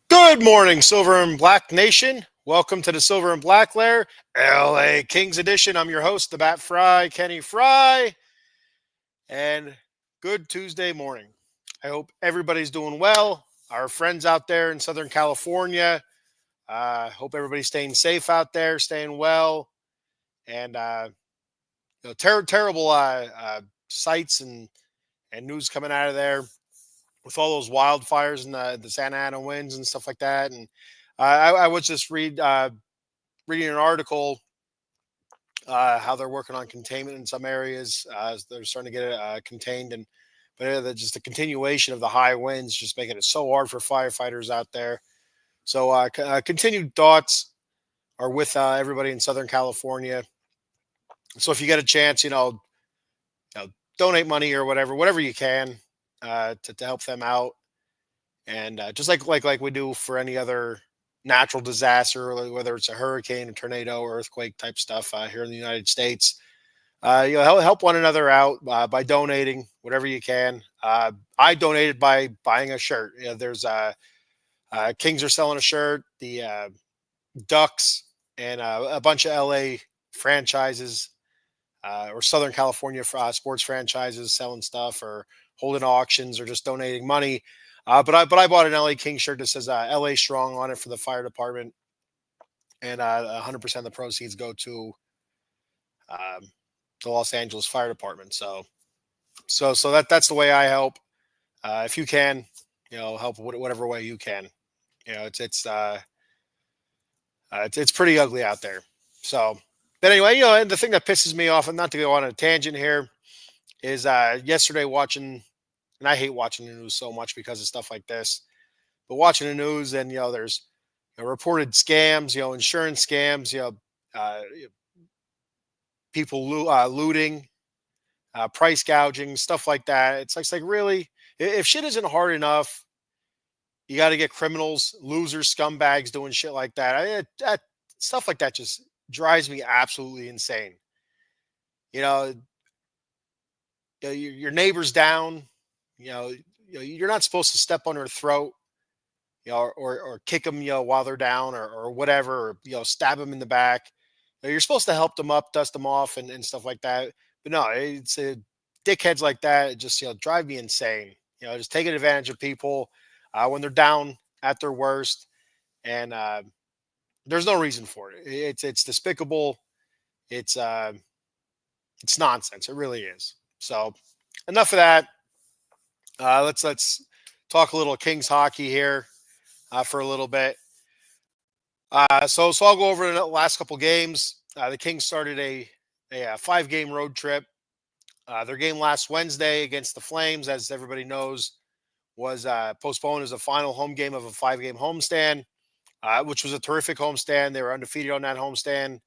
Good morning, Silver and Black Nation. Welcome to the Silver and Black Lair, LA Kings edition. I'm your host, the Bat Fry, Kenny Fry, and good Tuesday morning. I hope everybody's doing well. Our friends out there in Southern California, hope everybody's staying safe out there, staying well, and terrible sights and news coming out of there with all those wildfires and the Santa Ana winds and stuff like that. And I was just reading an article how they're working on containment in some areas. They're starting to get it contained, and but just the continuation of the high winds just making it so hard for firefighters out there. So continued thoughts are with everybody in Southern California. So if you get a chance, donate money or whatever you can to help them out, and just like we do for any other natural disaster, like whether it's a hurricane, a tornado, earthquake type stuff here in the United States. Help one another out by donating whatever you can. I donated by buying a shirt. There's Kings are selling a shirt. The Ducks and a bunch of LA franchises or Southern California sports franchises selling stuff or holding auctions or just donating money. But I bought an LA King shirt that says LA Strong on it for the fire department, and 100% of the proceeds go to um, the Los Angeles Fire Department. So that's the way I help. If you can, help whatever way you can. It's pretty ugly out there. So, but anyway, and the thing that pisses me off, and not to go on a tangent here, is yesterday watching, and I hate watching the news so much because of stuff like this. But watching the news, and there's reported scams, insurance scams, uh, people looting, price gouging, stuff like that. It's like really, if shit isn't hard enough, you got to get criminals, losers, scumbags doing shit like that. Stuff like that just drives me absolutely insane. You know, your neighbor's down. You're not supposed to step on their throat, or kick them, while they're down, or whatever, or stab them in the back. You're supposed to help them up, dust them off, and stuff like that. But no, it's dickheads like that. It just drive me insane. Just taking advantage of people when they're down at their worst, and there's no reason for it. It's despicable. It's uh, it's nonsense. It really is. So enough of that. Let's talk a little Kings hockey here for a little bit. So I'll go over the last couple games. The Kings started a 5 game road trip. Their game last Wednesday against the Flames, as everybody knows, was postponed as a final home game of a 5 game homestand, which was a terrific homestand. They were undefeated on that homestand,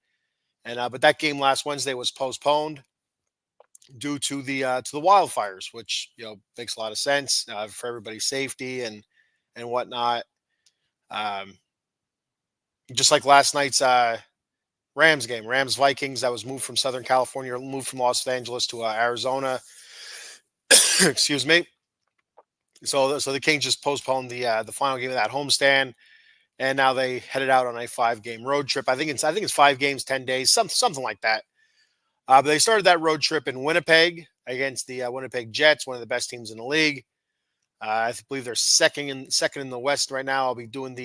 and but that game last Wednesday was postponed due to the wildfires, which makes a lot of sense for everybody's safety and whatnot. Um, just like last night's Rams game, Rams Vikings, that was moved from Southern California, moved from Los Angeles to Arizona. Excuse me. So the Kings just postponed the final game of that homestand, and now they headed out on a 5 game road trip. I think it's 5 games, 10 days, something like that. But they started that road trip in Winnipeg against the Winnipeg Jets, one of the best teams in the league. Believe they're second in the West right now. I'll be doing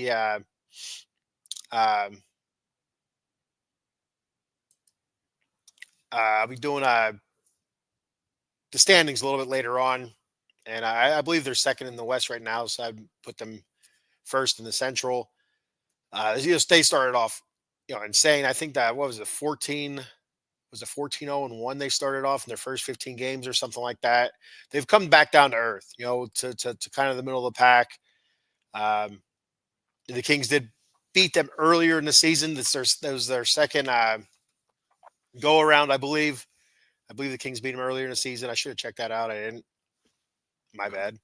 um, I'll be doing the standings a little bit later on, and I believe they're second in the West right now. So I put them first in the Central. They started off, insane. I think that what was it, 14 was it 14-0-1 they started off in their first 15 games or something like that. They've come back down to earth, to kind of the middle of the pack. Um, the Kings did beat them earlier in the season. That was their second go around, I believe. I believe the Kings beat them earlier in the season. I should have checked that out. I didn't. My bad.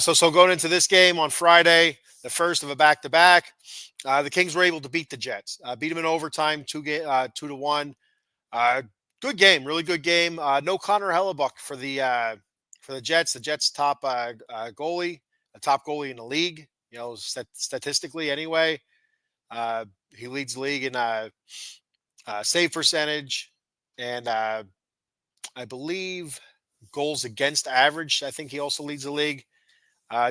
So going into this game on Friday, the first of a back to back, the Kings were able to beat the Jets, beat them in overtime, 2-1. Good game, really good game. No Connor Hellebuck for the Jets. The Jets top goalie, a top goalie in the league. statistically anyway. Uh, he leads the league in save percentage, and I believe goals against average. I think he also leads the league.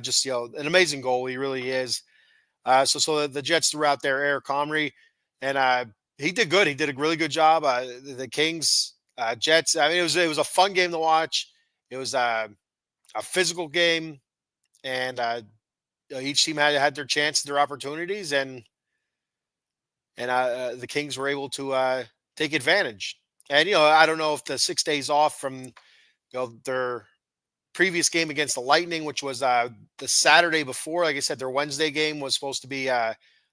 Just an amazing goal. He really is. So the Jets threw out there Eric Comrie, and he did good. He did a really good job. The Kings, Jets. I mean, it was a fun game to watch. It was a physical game, and each team had their chance, their opportunities, and the Kings were able to take advantage. And I don't know if the 6 days off from their previous game against the Lightning, which was the Saturday before. Like I said, their Wednesday game was supposed to be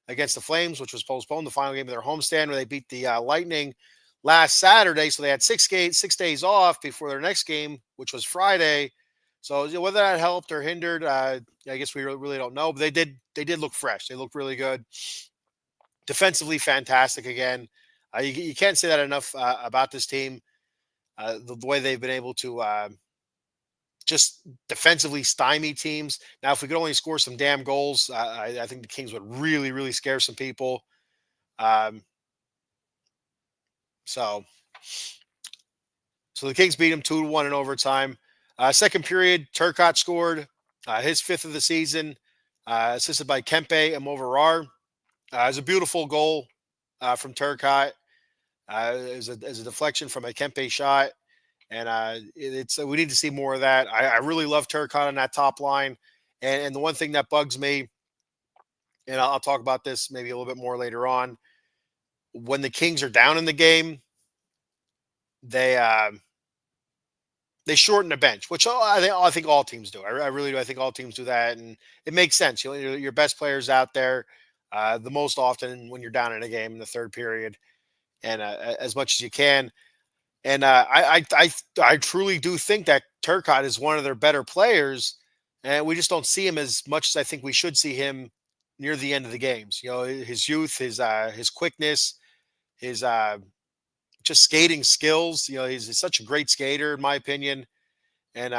against the Flames, which was postponed. The final game of their homestand, where they beat the Lightning last Saturday. So they had 6 days off before their next game, which was Friday. So whether that helped or hindered, I guess we really don't know. But they did look fresh. They looked really good. Defensively, fantastic again. You can't say that enough about this team. The way they've been able to just defensively stymie teams. Now, if we could only score some damn goals, I think the Kings would really, really scare some people. Um, so, so the Kings beat them 2-1 in overtime. Second period, Turcotte scored his fifth of the season, assisted by Kempe Amovarar. It was a beautiful goal from Turcotte. It was a deflection from a Kempe shot. And it's we need to see more of that. I really love Turcotte on that top line. And the one thing that bugs me, and I'll talk about this maybe a little bit more later on, when the Kings are down in the game, they shorten the bench, which I think all teams do. I really do. I think all teams do that, and it makes sense. Your best players out there the most often when you're down in a game in the third period, and as much as you can. And I truly do think that Turcotte is one of their better players, and we just don't see him as much as I think we should see him near the end of the games. His youth, his quickness, his just skating skills. He's such a great skater in my opinion, and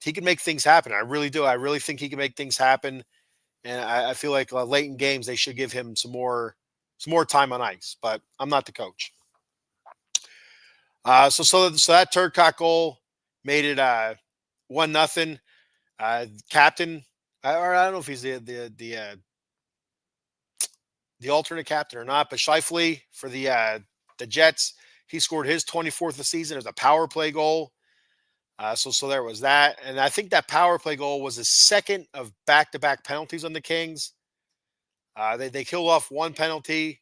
he can make things happen. I really do. I really think he can make things happen, and I feel like late in games they should give him some more time on ice. But I'm not the coach. So that Turcotte goal made it 1-0. Captain, or I don't know if he's the alternate captain or not, but Scheifele for the Jets, he scored his 24th of the season as a power play goal. So there was that, and I think that power play goal was the second of back-to-back penalties on the Kings. They killed off one penalty,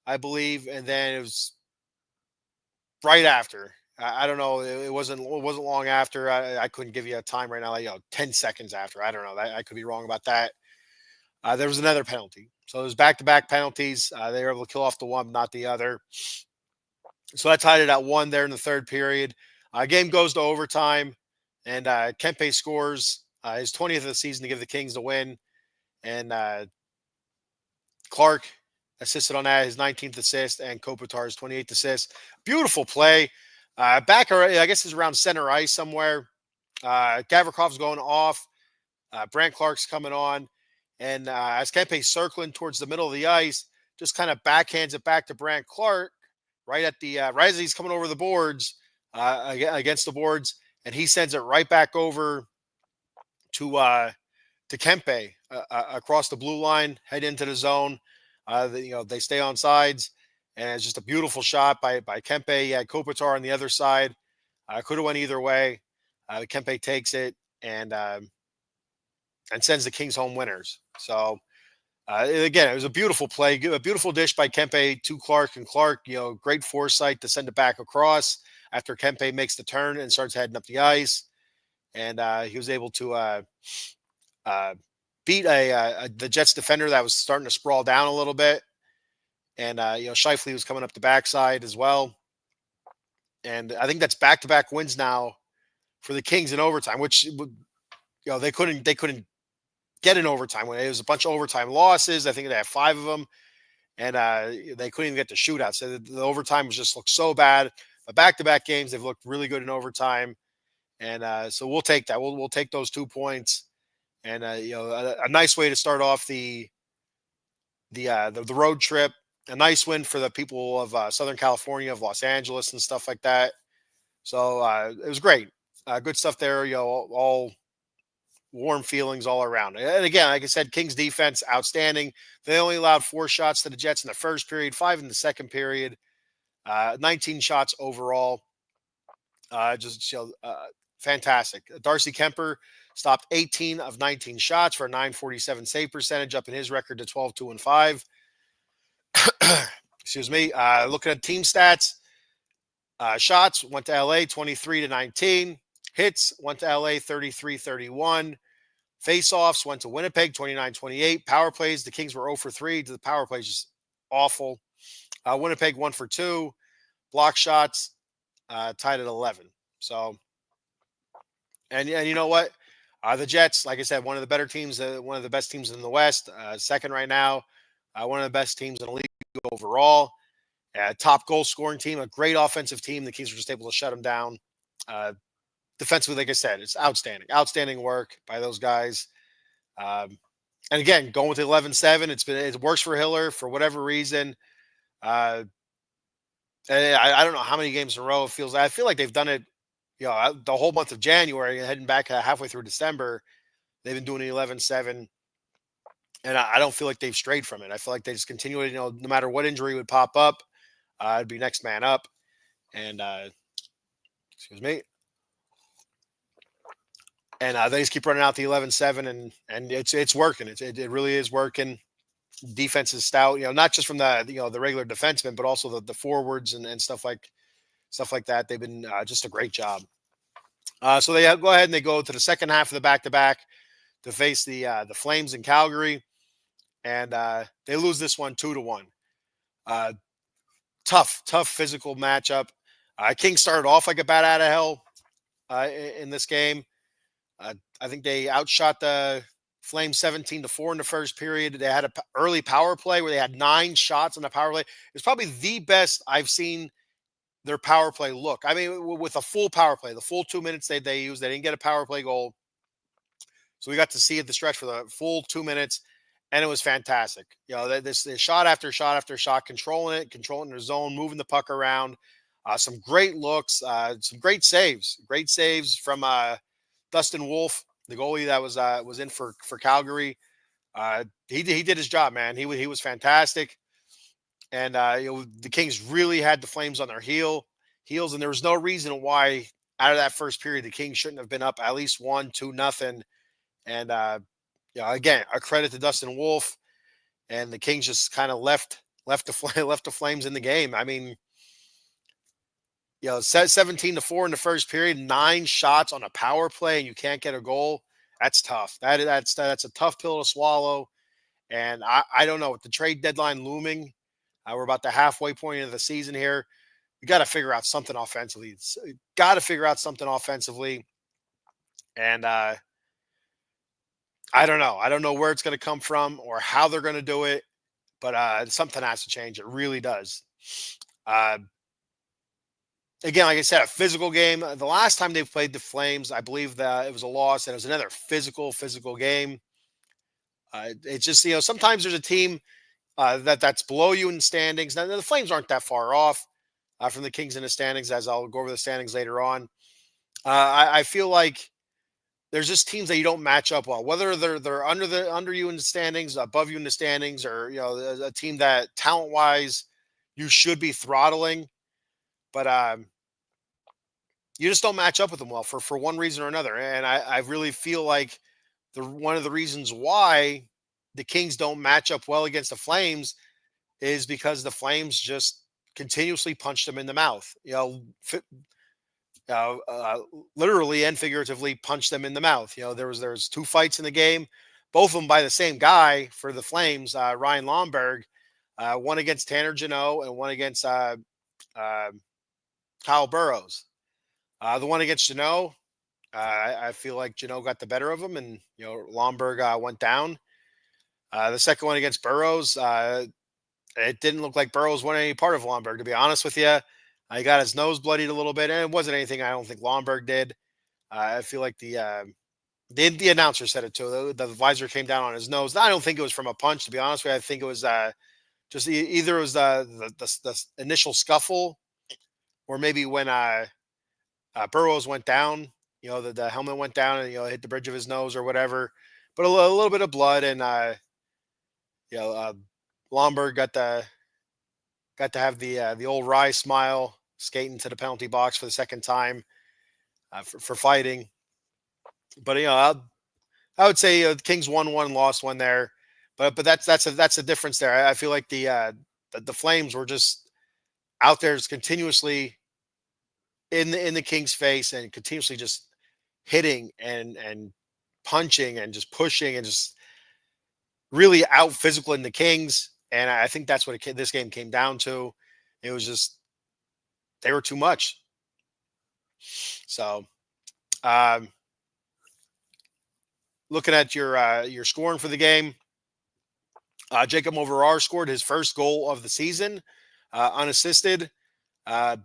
I believe, and then it was right after. I don't know. It wasn't long after. I couldn't give you a time right now. 10 seconds after. I don't know. I could be wrong about that. There was another penalty. So it was back-to-back penalties. They were able to kill off the one, not the other. So that tied it at 1 there in the third period. Game goes to overtime, and Kempe scores his 20th of the season to give the Kings the win. And Clark assisted on that, his 19th assist, and Kopitar's 28th assist. Beautiful play. Back, I guess, is around center ice somewhere. Gavrikov's going off. Brant Clark's coming on. And as Kempe's circling towards the middle of the ice, just kind of backhands it back to Brant Clark right as he's coming over the boards, against the boards, and he sends it right back over to Kempe across the blue line, head into the zone. They stay on sides, and it's just a beautiful shot by Kempe. Yeah, Kopitar on the other side. Could have went either way. Kempe takes it and sends the Kings home winners. So again, it was a beautiful play, a beautiful dish by Kempe to Clark, and Clark, great foresight to send it back across after Kempe makes the turn and starts heading up the ice, and he was able to beat the Jets defender that was starting to sprawl down a little bit, and Scheifele was coming up the backside as well, and I think that's back-to-back wins now for the Kings in overtime, which they couldn't get in overtime. It was a bunch of overtime losses. I think they had 5 of them, and they couldn't even get the shootout. So the overtime just looked so bad. But back-to-back games, they've looked really good in overtime, and so we'll take that. We'll take those 2 points, and a nice way to start off the road trip. A nice win for the people of Southern California, of Los Angeles, and stuff like that. So it was great. Good stuff there. All warm feelings all around. And again, like I said, Kings defense outstanding. They only allowed 4 shots to the Jets in the first period, 5 in the second period, 19 shots overall. Just fantastic. Darcy Kemper stopped 18 of 19 shots for a 947 save percentage, up in his record to 12-2-5. Excuse me. Looking at team stats, shots went to LA 23-19. Hits went to LA 33-31. Face-offs went to Winnipeg 29-28. Power plays, the Kings were 0 for 3. The power plays just awful. Winnipeg 1 for 2. Block shots tied at 11. So, and you know what? The Jets, like I said, one of the better teams, one of the best teams in the West, second right now, one of the best teams in the league overall. Top goal scoring team, a great offensive team. The Kings were just able to shut them down. Defensively, like I said, it's outstanding. Outstanding work by those guys. And again, going with the 11-7, it works for Hiller for whatever reason. I don't know how many games in a row it feels. I feel like they've done it, the whole month of January and heading back halfway through December. They've been doing the 11-7, and I don't feel like they've strayed from it. I feel like they just continue it. No matter what injury would pop up, it'd be next man up. And excuse me. And they just keep running out the 11-7, and it's working. It really is working. Defense is stout, not just from the regular defensemen, but also the forwards and stuff like that. They've been just a great job. So they go ahead and they go to the second half of the back-to-back to face the Flames in Calgary, and they lose this one 2-1. Tough physical matchup. Kings started off like a bat out of hell in this game. I think they outshot the Flames 17-4 in the first period. They had an early power play where they had 9 shots on the power play. It's probably the best I've seen their power play look. I mean, with a full power play, the full 2 minutes they used, they didn't get a power play goal. So we got to see it the stretch for the full 2 minutes, and it was fantastic. This shot after shot after shot, controlling their zone, moving the puck around. Some great looks, some great saves from Dustin Wolf, the goalie that was in for Calgary. He did his job, man. He was fantastic, and the Kings really had the Flames on their heels, and there was no reason why out of that first period the Kings shouldn't have been up at least 1-2-0. And again, a credit to Dustin Wolf, and the Kings just kind of left the Flames in the game. I mean, 17-4 in the first period, 9 shots on a power play, and you can't get a goal. That's tough. That's a tough pill to swallow. And I don't know, with the trade deadline looming, we're about the halfway point of the season here. We got to figure out something offensively. And I don't know. I don't know where it's going to come from or how they're going to do it, but something has to change. It really does. Again, like I said, a physical game. The last time they played the Flames, I believe that it was a loss, and it was another physical game. It's just, sometimes there's a team that's below you in the standings. Now, the Flames aren't that far off from the Kings in the standings, as I'll go over the standings later on. I feel like there's just teams that you don't match up well, whether they're under you in the standings, above you in the standings, or a team that talent-wise you should be throttling, but you just don't match up with them well for one reason or another. And I really feel like one of the reasons why the Kings don't match up well against the Flames is because the Flames just continuously punch them in the mouth. Literally and figuratively punch them in the mouth. There's 2 fights in the game, both of them by the same guy for the Flames, Ryan Lomberg, one against Tanner Jeannot and one against Kyle Burrows. The one against Jeannot, I feel like Jeannot got the better of him, and Lomberg went down. The second one against Burrows, it didn't look like Burrows wanted any part of Lomberg, to be honest with you. He got his nose bloodied a little bit, and it wasn't anything I don't think Lomberg did. I feel like the The announcer said it too. The visor came down on his nose. I don't think it was from a punch, to be honest with you. I think it was just either it was the initial scuffle, or maybe when Burrows went down, the helmet went down and hit the bridge of his nose or whatever. But a little bit of blood, and you know uh, Lomberg got to have the old wry smile skating to the penalty box for the second time for fighting. But I would say the Kings won one, lost one there. But that's a difference there. I feel like the Flames were just out there just continuously in the Kings' face and continuously just hitting and punching and just pushing and just really out physical in the Kings. And I think that's what this game came down to. It was just they were too much. So, um, looking at your scoring for the game, Jacob Overar scored his first goal of the season, unassisted. Uh,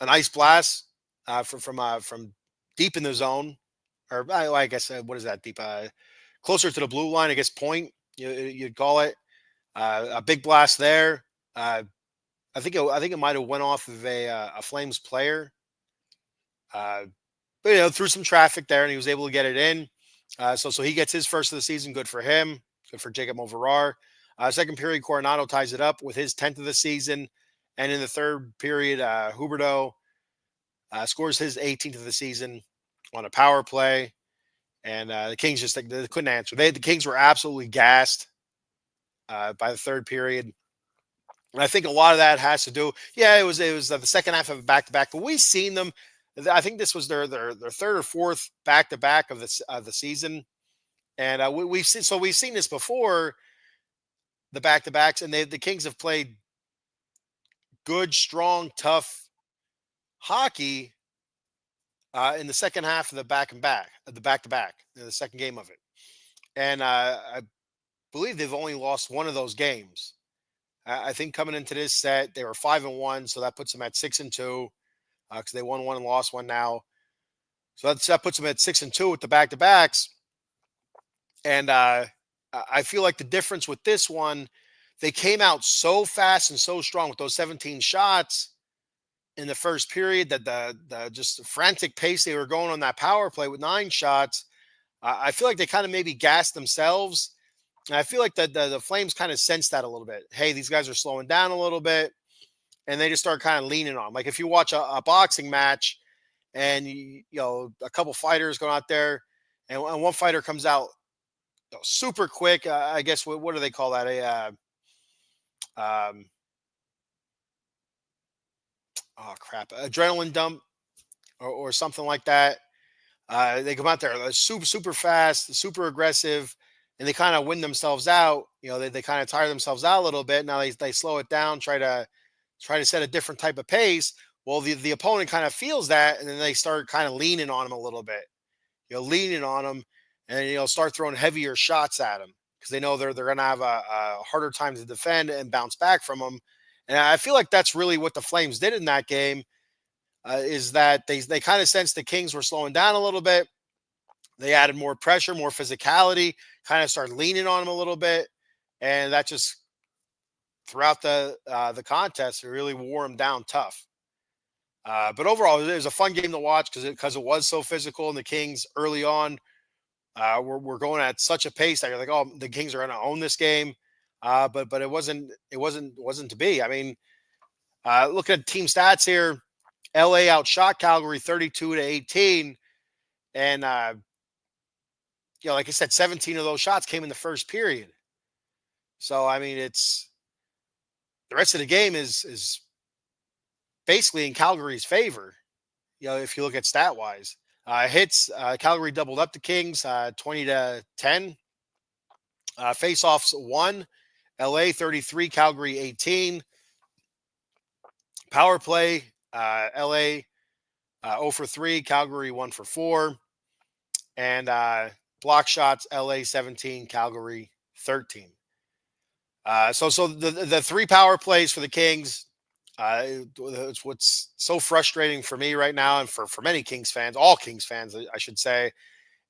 a nice blast from deep in the zone, or I guess what is that deep? Closer to the blue line, I guess point you'd call it. A big blast there. I think it might have went off of a Flames player. Uh, but through some traffic there, and he was able to get it in. So he gets his first of the season. Good for him. Good for Jacob Overar. Second period, Coronado ties it up with his 10th of the season, and in the third period, Huberto scores his 18th of the season on a power play. And the Kings just they couldn't answer. The Kings were absolutely gassed by the third period. And I think a lot of that has to do. Yeah, it was the second half of a back to back, but we've seen them. I think this was their third or fourth back to back of the season, and we've seen this before, the back to backs, and the Kings have played good, strong, tough hockey in the second half of the back and back, the back to back, the second game of it. And I believe they've only lost one of those games. I think coming into this set, they were 5-1, so that puts them at 6-2 because they won one and lost one now. So that puts them at 6-2 with the back to backs. And I feel like the difference with this one, they came out so fast and so strong with those 17 shots in the first period that the just frantic pace they were going on that power play with 9 shots. I feel like they kind of maybe gassed themselves. And I feel like the Flames kind of sensed that a little bit. Hey, these guys are slowing down a little bit, and they just start kind of leaning on them. Like if you watch a boxing match, and a couple fighters going out there, and one fighter comes out super quick. I guess what do they call that? Um, oh crap, adrenaline dump or something like that. They come out there super fast, super aggressive, and they kind of win themselves out. They kind of tire themselves out a little bit. Now they slow it down, try to set a different type of pace. Well, the opponent kind of feels that, and then they start kind of leaning on them a little bit. Leaning on them, and start throwing heavier shots at them because they know they're going to have a harder time to defend and bounce back from them. And I feel like that's really what the Flames did in that game. Is that they kind of sensed the Kings were slowing down a little bit. They added more pressure, more physicality, kind of started leaning on them a little bit, and that just throughout the contest it really wore them down tough. But overall, it was a fun game to watch because it was so physical, and the Kings early on were going at such a pace that you're like, oh, the Kings are going to own this game. But it wasn't to be. I mean, looking at team stats here, LA outshot Calgary 32-18, and like I said, 17 of those shots came in the first period. So I mean, it's the rest of the game is basically in Calgary's favor. If you look at stat wise, hits, Calgary doubled up the Kings 20-10. Face-offs 1, LA 33, Calgary 18. Power play, LA 0 for 3, Calgary 1 for 4. And block shots, LA 17, Calgary 13. So the 3 power plays for the Kings, it's what's so frustrating for me right now, and for many Kings fans, all Kings fans, I should say,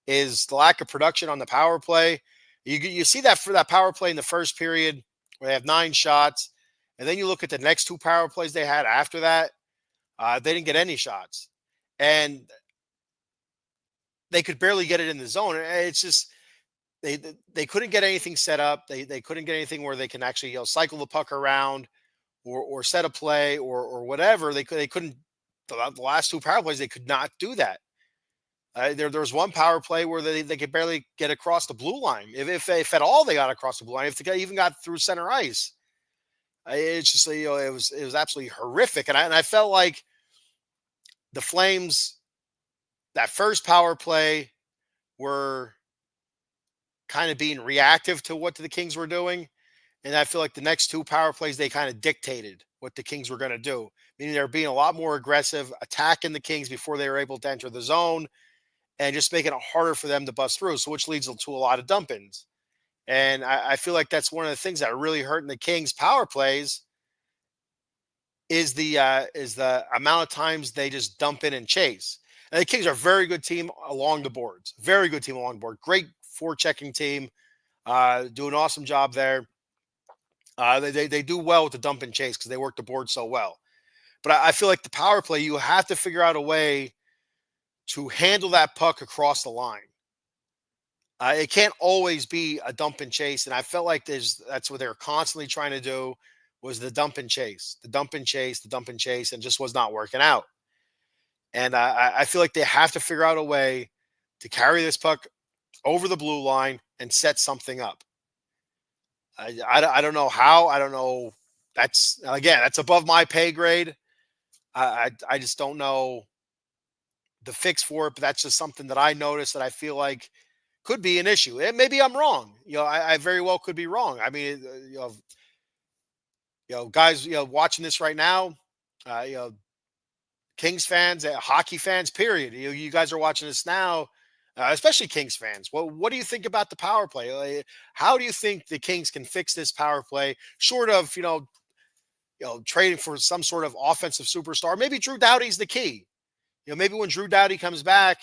is the lack of production on the power play. You see that for that power play in the first period where they have 9 shots, and then you look at the next 2 power plays they had after that. They didn't get any shots, and they could barely get it in the zone. It's just they couldn't get anything set up. They couldn't get anything where they can actually cycle the puck around or set a play or whatever. They couldn't. The last 2 power plays they could not do that. There was one power play where they could barely get across the blue line, if at all they got across the blue line, if they even got through center ice. It's just it was absolutely horrific, and I felt like the Flames that first power play were kind of being reactive to what the Kings were doing, and I feel like the next 2 power plays they kind of dictated what the Kings were going to do, meaning they're being a lot more aggressive, attacking the Kings before they were able to enter the zone and just making it harder for them to bust through. So which leads to a lot of dump-ins. And I feel like that's one of the things that are really hurting the Kings power plays is the amount of times they just dump in and chase. And the Kings are a very good team along the boards. Very good team along the board. Great forechecking team. Do an awesome job there. They do well with the dump and chase because they work the board so well. But I feel like the power play, you have to figure out a way to handle that puck across the line. It can't always be a dump and chase, and I felt like that's what they were constantly trying to do was the dump and chase, the dump and chase, the dump and chase, and just was not working out. And I feel like they have to figure out a way to carry this puck over the blue line and set something up. I don't know how. I don't know. That's above my pay grade. I just don't know the fix for it, but that's just something that I noticed that I feel like could be an issue. And maybe I'm wrong. I very well could be wrong. I mean, guys, watching this right now, you know, Kings fans, hockey fans, period. You guys are watching this now, especially Kings fans. What do you think about the power play? How do you think the Kings can fix this power play, short of trading for some sort of offensive superstar? Maybe Drew Doughty's the key. Maybe when Drew Doughty comes back,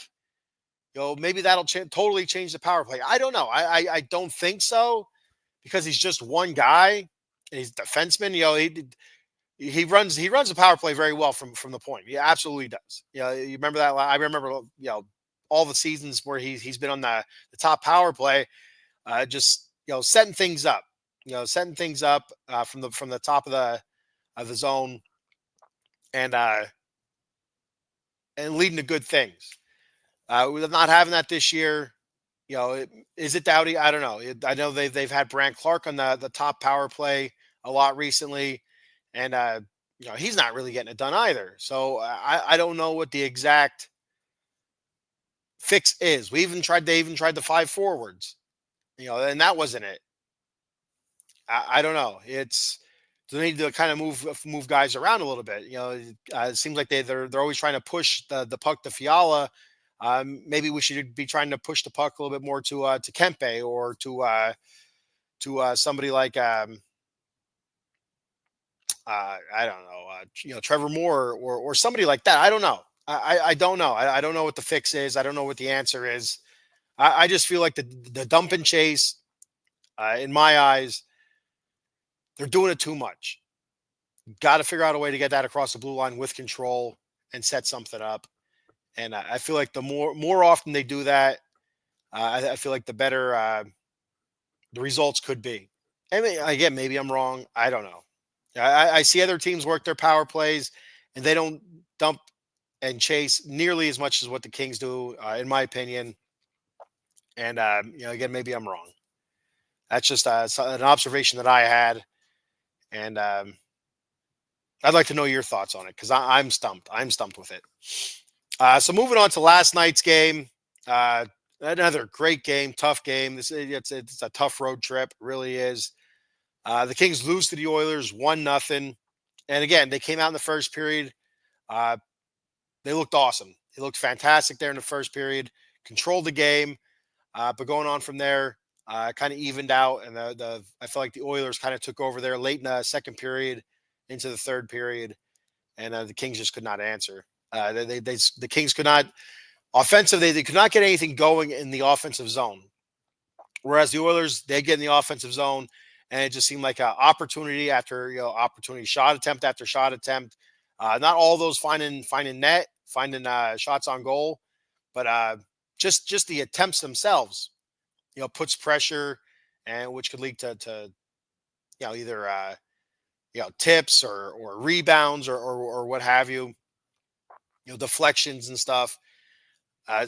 maybe that'll totally change the power play. I don't know. I don't think so because he's just one guy and he's a defenseman. He runs the power play very well from the point. He absolutely does. You remember that? I remember all the seasons where he's been on the top power play, just setting things up. From the top of the zone and leading to good things. With not having that this year, is it Doughty? I don't know. I know they've had Brant Clark on the top power play a lot recently, and he's not really getting it done either. So I don't know what the exact fix is. They even tried the 5 forwards, and that wasn't it. I don't know. They need to kind of move guys around a little bit. It seems like they're always trying to push the puck to Fiala. Maybe we should be trying to push the puck a little bit more to Kempe or to somebody like I don't know, Trevor Moore or somebody like that. I don't know. I don't know. I don't know what the fix is. I don't know what the answer is. I just feel like the dump and chase, in my eyes, they're doing it too much. Got to figure out a way to get that across the blue line with control and set something up. And I feel like the more often they do that, I feel like the better the results could be. And again, maybe I'm wrong. I don't know. I see other teams work their power plays, and they don't dump and chase nearly as much as what the Kings do, in my opinion. And again, maybe I'm wrong. That's just an observation that I had, and I'd like to know your thoughts on it because I'm stumped. I'm stumped with it. So moving on to last night's game, another great game, tough game. It's a tough road trip, it really is. The Kings lose to the Oilers 1-0, and again they came out in the first period. They looked awesome. They looked fantastic there in the first period, controlled the game, but going on from there, kind of evened out, and I felt like the Oilers kind of took over there late in the second period into the third period, and the Kings just could not answer. The Kings could not Offensively, they could not get anything going in the offensive zone. Whereas the Oilers, they get in the offensive zone, and it just seemed like an opportunity after opportunity, shot attempt after shot attempt. Not all those finding net, finding shots on goal, but just the attempts themselves, puts pressure, and which could lead to either tips or rebounds or what have you, deflections and stuff.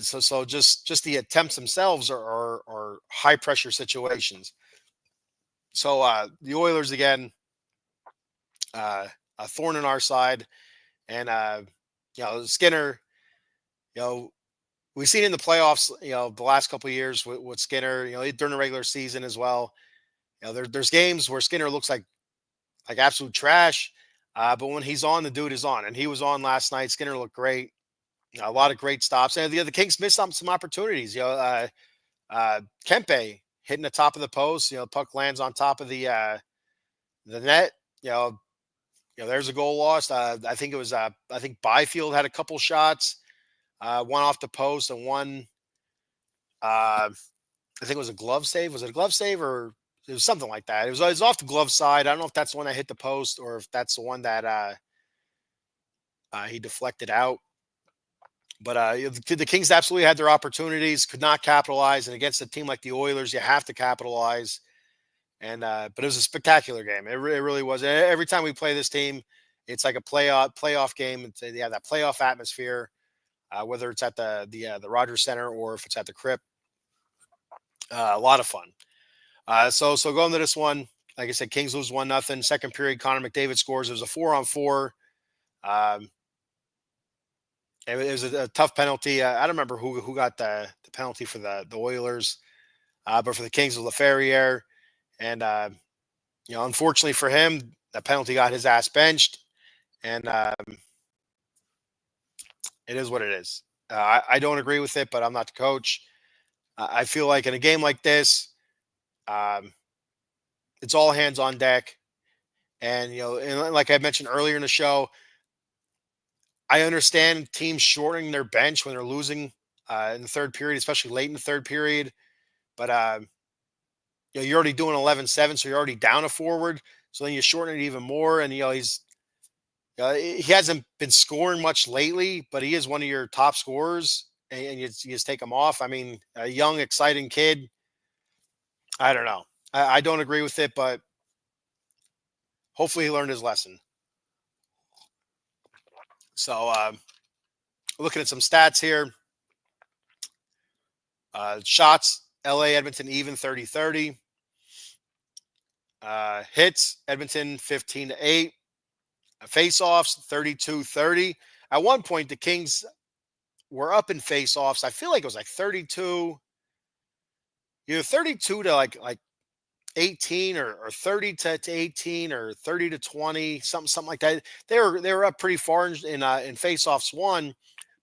So just the attempts themselves are high pressure situations. So the Oilers again, a thorn in our side, and Skinner. You know we've seen in the playoffs. The last couple of years with Skinner. During the regular season as well. There's games where Skinner looks like absolute trash, but when he's on, the dude is on, and he was on last night. Skinner looked great. A lot of great stops, and the Kings missed some opportunities. Kempe hitting the top of the post. Puck lands on top of the net. There's a goal lost. I think it was. I think Byfield had a couple shots, one off the post and one. I think it was a glove save. Was it a glove save or it was something like that? It was off the glove side. I don't know if that's the one that hit the post or if that's the one that he deflected out. But the Kings absolutely had their opportunities, could not capitalize, and against a team like the Oilers, you have to capitalize. And but it was a spectacular game. It really was. Every time we play this team, it's like a playoff game. Yeah, that playoff atmosphere, whether it's at the Rogers Center or if it's at the Crypt. A lot of fun. So going to this one, like I said, Kings lose 1-0. Second period, Connor McDavid scores. It was a 4-on-4. Um, it was a tough penalty. I don't remember who got the penalty for the Oilers, but for the Kings, it was LaFerriere. And unfortunately for him, the penalty got his ass benched, and it is what it is. I don't agree with it, but I'm not the coach. I feel like in a game like this, um, it's all hands on deck. And and like I mentioned earlier in the show, I understand teams shortening their bench when they're losing in the third period, especially late in the third period. But you're already doing 11-7, so you're already down a forward. So then you shorten it even more, and he hasn't been scoring much lately, but he is one of your top scorers, and you just take him off. I mean, a young, exciting kid. I don't know. I don't agree with it, but hopefully he learned his lesson. So looking at some stats here. Shots, LA, Edmonton even 30-30. Hits, Edmonton 15-8. Face-offs, 32-30. At one point, the Kings were up in face-offs. I feel like it was like 32, 32 to like 18 or 30 to 18 or 30 to 20, something like that. They were up pretty far in face-offs one,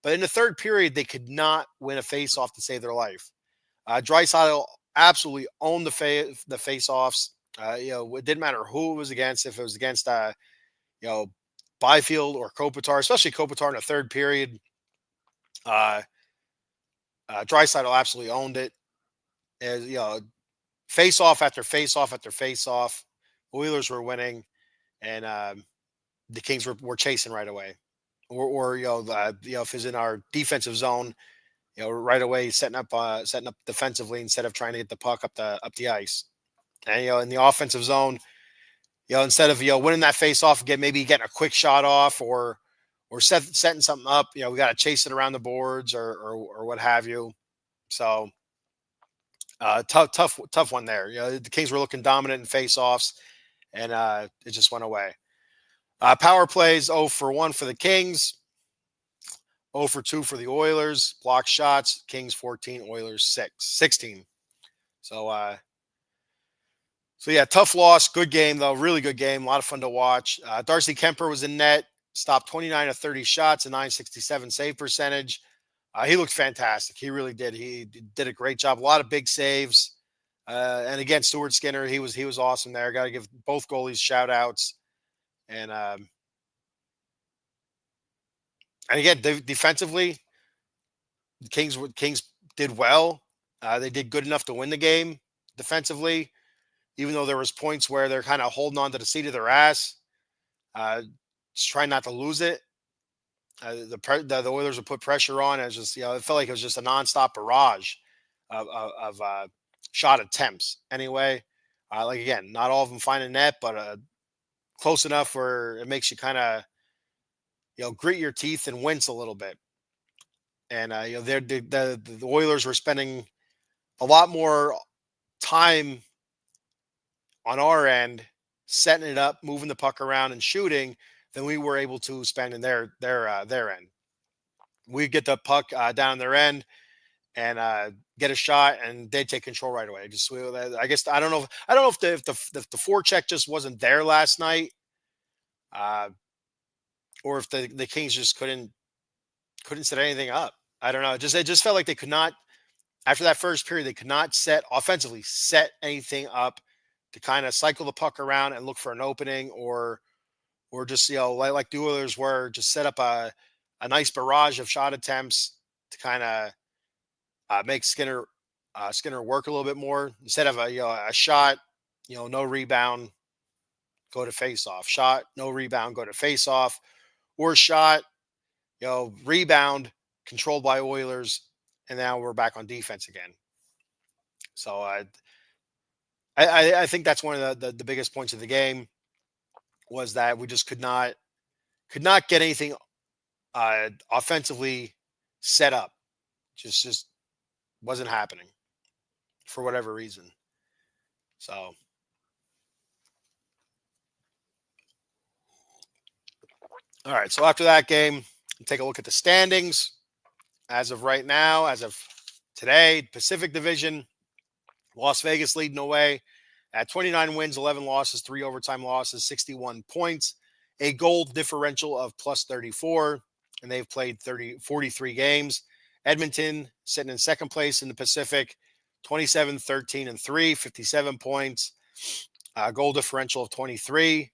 but in the third period, they could not win a face-off to save their life. Draisaitl absolutely owned the face-offs. It didn't matter who it was against. If it was against you know, Byfield or Kopitar, especially Kopitar in the third period. Draisaitl absolutely owned it. As face off after face off after face off, Oilers were winning, and the Kings were chasing right away. Or if it's in our defensive zone, right away setting up defensively instead of trying to get the puck up the ice. And in the offensive zone, instead of winning that face off, maybe getting a quick shot off or setting something up, we got to chase it around the boards or what have you. So tough one there. The Kings were looking dominant in face offs, and it just went away. Power plays 0 for 1 for the Kings, 0 for 2 for the Oilers. Block shots, Kings 14, Oilers 16. So yeah, tough loss. Good game though, really good game. A lot of fun to watch. Darcy Kemper was in net, stopped 29 of 30 shots, a 967 save percentage. He looked fantastic. He really did. He did a great job. A lot of big saves. And again, Stuart Skinner, he was awesome there. Got to give both goalies shout outs. And again, defensively, Kings did well. They did good enough to win the game defensively, even though there was points where they're kind of holding on to the seat of their ass, uh, just trying not to lose it. The Oilers would put pressure on. And it was just it felt like it was just a nonstop barrage of shot attempts. Anyway, like again, not all of them find a net, but close enough where it makes you kind of grit your teeth and wince a little bit. And the Oilers were spending a lot more time on our end setting it up, moving the puck around, and shooting than we were able to spend in their end. We get the puck down their end and get a shot, and they take control right away. I guess I don't know if the forecheck just wasn't there last night, uh, or if the Kings just couldn't set anything up. I don't know. It just felt like they could not, after that first period, they could not set anything up to kind of cycle the puck around and look for an opening, or just like the Oilers were, just set up a nice barrage of shot attempts to kind of make Skinner work a little bit more, instead of a shot, no rebound, go to face off, shot, no rebound, go to face off, or shot, rebound, controlled by Oilers, and now we're back on defense again. So I think that's one of the biggest points of the game, was that we just could not get anything offensively set up. Just wasn't happening for whatever reason. So all right. So after that game, take a look at the standings. As of right now, as of today, Pacific Division, Las Vegas leading away at 29 wins, 11 losses, 3 overtime losses, 61 points, a goal differential of plus 34, and they've played 43 games. Edmonton sitting in second place in the Pacific, 27, 13, and 3, 57 points, goal differential of 23,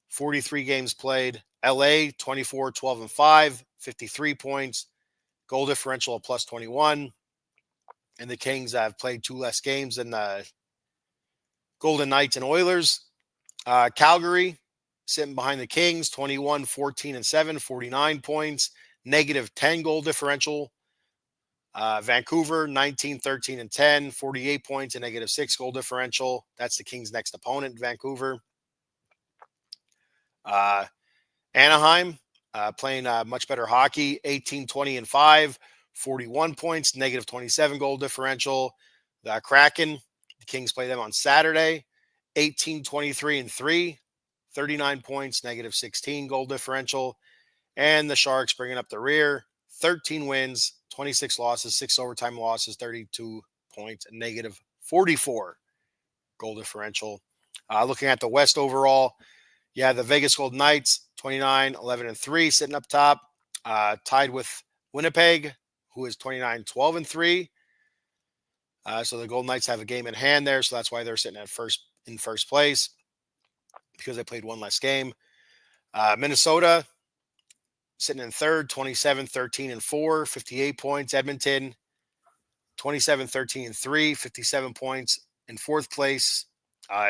43 games played. LA, 24, 12, and 5, 53 points, goal differential of plus 21. And the Kings have played 2 less games than the Golden Knights and Oilers. Calgary sitting behind the Kings, 21, 14, and 7, 49 points, negative 10 goal differential. Vancouver, 19, 13, and 10, 48 points, and negative 6 goal differential. That's the Kings' next opponent, Vancouver. Anaheim, playing much better hockey, 18, 20, and 5, 41 points, negative 27 goal differential. The Kraken, the Kings play them on Saturday, 18, 23, and 3, 39 points, negative 16 goal differential. And the Sharks bringing up the rear, 13 wins, 26 losses, 6 overtime losses, 32 points, and negative 44 goal differential. Looking at the West overall, the Vegas Golden Knights, 29, 11, and 3, sitting up top, tied with Winnipeg, who is 29, 12, and 3. So the Golden Knights have a game in hand there, so that's why they're sitting in first place, because they played one less game. Minnesota sitting in third, 27, 13, and 4, 58 points. Edmonton, 27, 13, and 3, 57 points. In fourth place,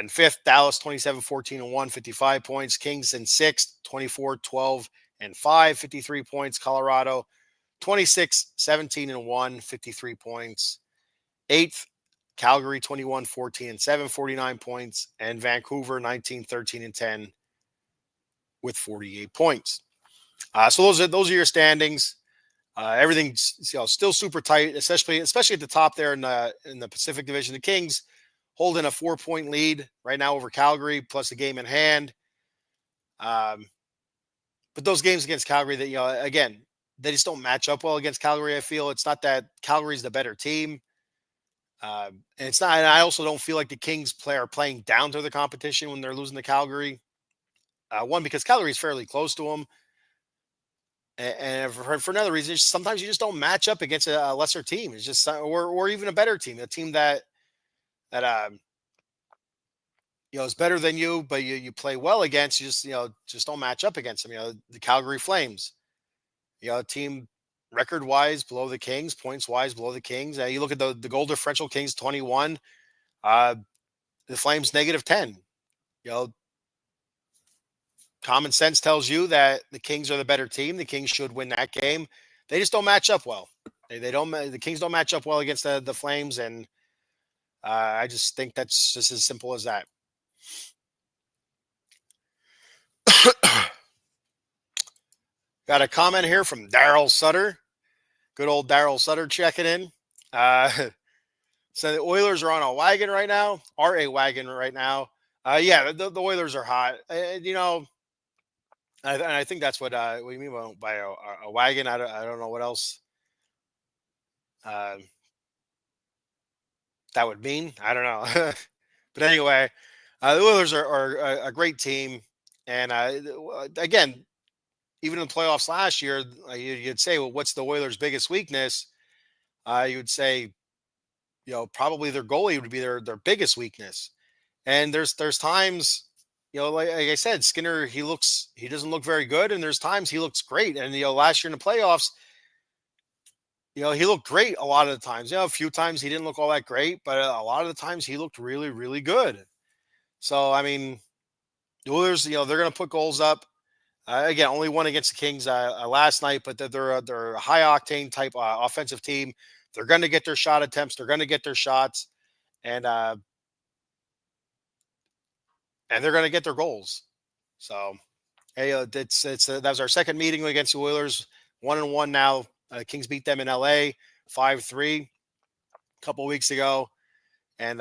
in fifth, Dallas, 27, 14, and 1, 55 points. Kings in sixth, 24, 12, and 5, 53 points. Colorado, 26, 17, and 1, 53 points. Eighth, Calgary, 21, 14, and 7, 49 points. And Vancouver, 19, 13, and 10, with 48 points. So those are your standings. Everything's still super tight, especially at the top there in the Pacific Division. The Kings holding a 4-point lead right now over Calgary, plus a game in hand. But those games against Calgary, that again, they just don't match up well against Calgary. I feel it's not that Calgary's the better team, and it's not. And I also don't feel like the Kings are playing down to the competition when they're losing to Calgary. One, because Calgary is fairly close to them. And for another reason, sometimes you just don't match up against a lesser team. It's just, or even a better team, a team that is better than you, but you play well against. You just don't match up against them. The Calgary Flames, a team record wise below the Kings, points wise below the Kings. You look at the goal differential, Kings 21, uh, the Flames -10. You know, common sense tells you that the Kings are the better team. The Kings should win that game. They just don't match up well. They don't. The Kings don't match up well against the Flames, and I just think that's just as simple as that. Got a comment here from Daryl Sutter. Good old Daryl Sutter checking in. Uh, so the Oilers are on a wagon right now. Are a wagon right now. Yeah, the Oilers are hot. You know, and I think that's what you mean by a wagon. I don't know what else uh, that would mean. I don't know. But anyway, the Oilers are a great team. And again, even in the playoffs last year, you'd say, well, what's the Oilers' biggest weakness? You would say, probably their goalie would be their biggest weakness. And there's times, like I said, Skinner, he doesn't look very good, and there's times he looks great. And last year in the playoffs, he looked great a lot of the times. A few times he didn't look all that great, but a lot of the times he looked really, really good. So I mean, the Oilers, they're going to put goals up. Again, only one against the Kings last night, but they're a high octane type offensive team. They're going to get their shot attempts. They're going to get their shots, and they're going to get their goals. So, hey, that was our second meeting against the Oilers. 1-1 now. Kings beat them in LA 5-3 a couple weeks ago, and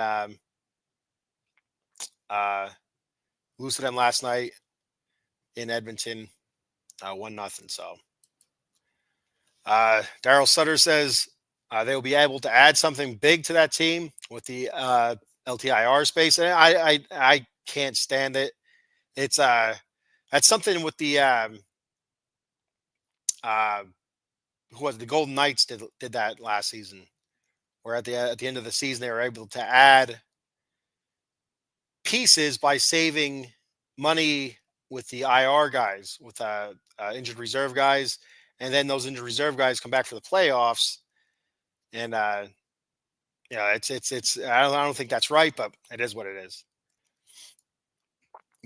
lose to them last night in Edmonton, 1-0. So, Daryl Sutter says they will be able to add something big to that team with the LTIR space. And I can't stand it. It's that's something with the uh, who was it? The Golden Knights did that last season, where at the end of the season they were able to add pieces by saving money with the IR guys, with injured reserve guys, and then those injured reserve guys come back for the playoffs, and it's I don't think that's right, but it is what it is.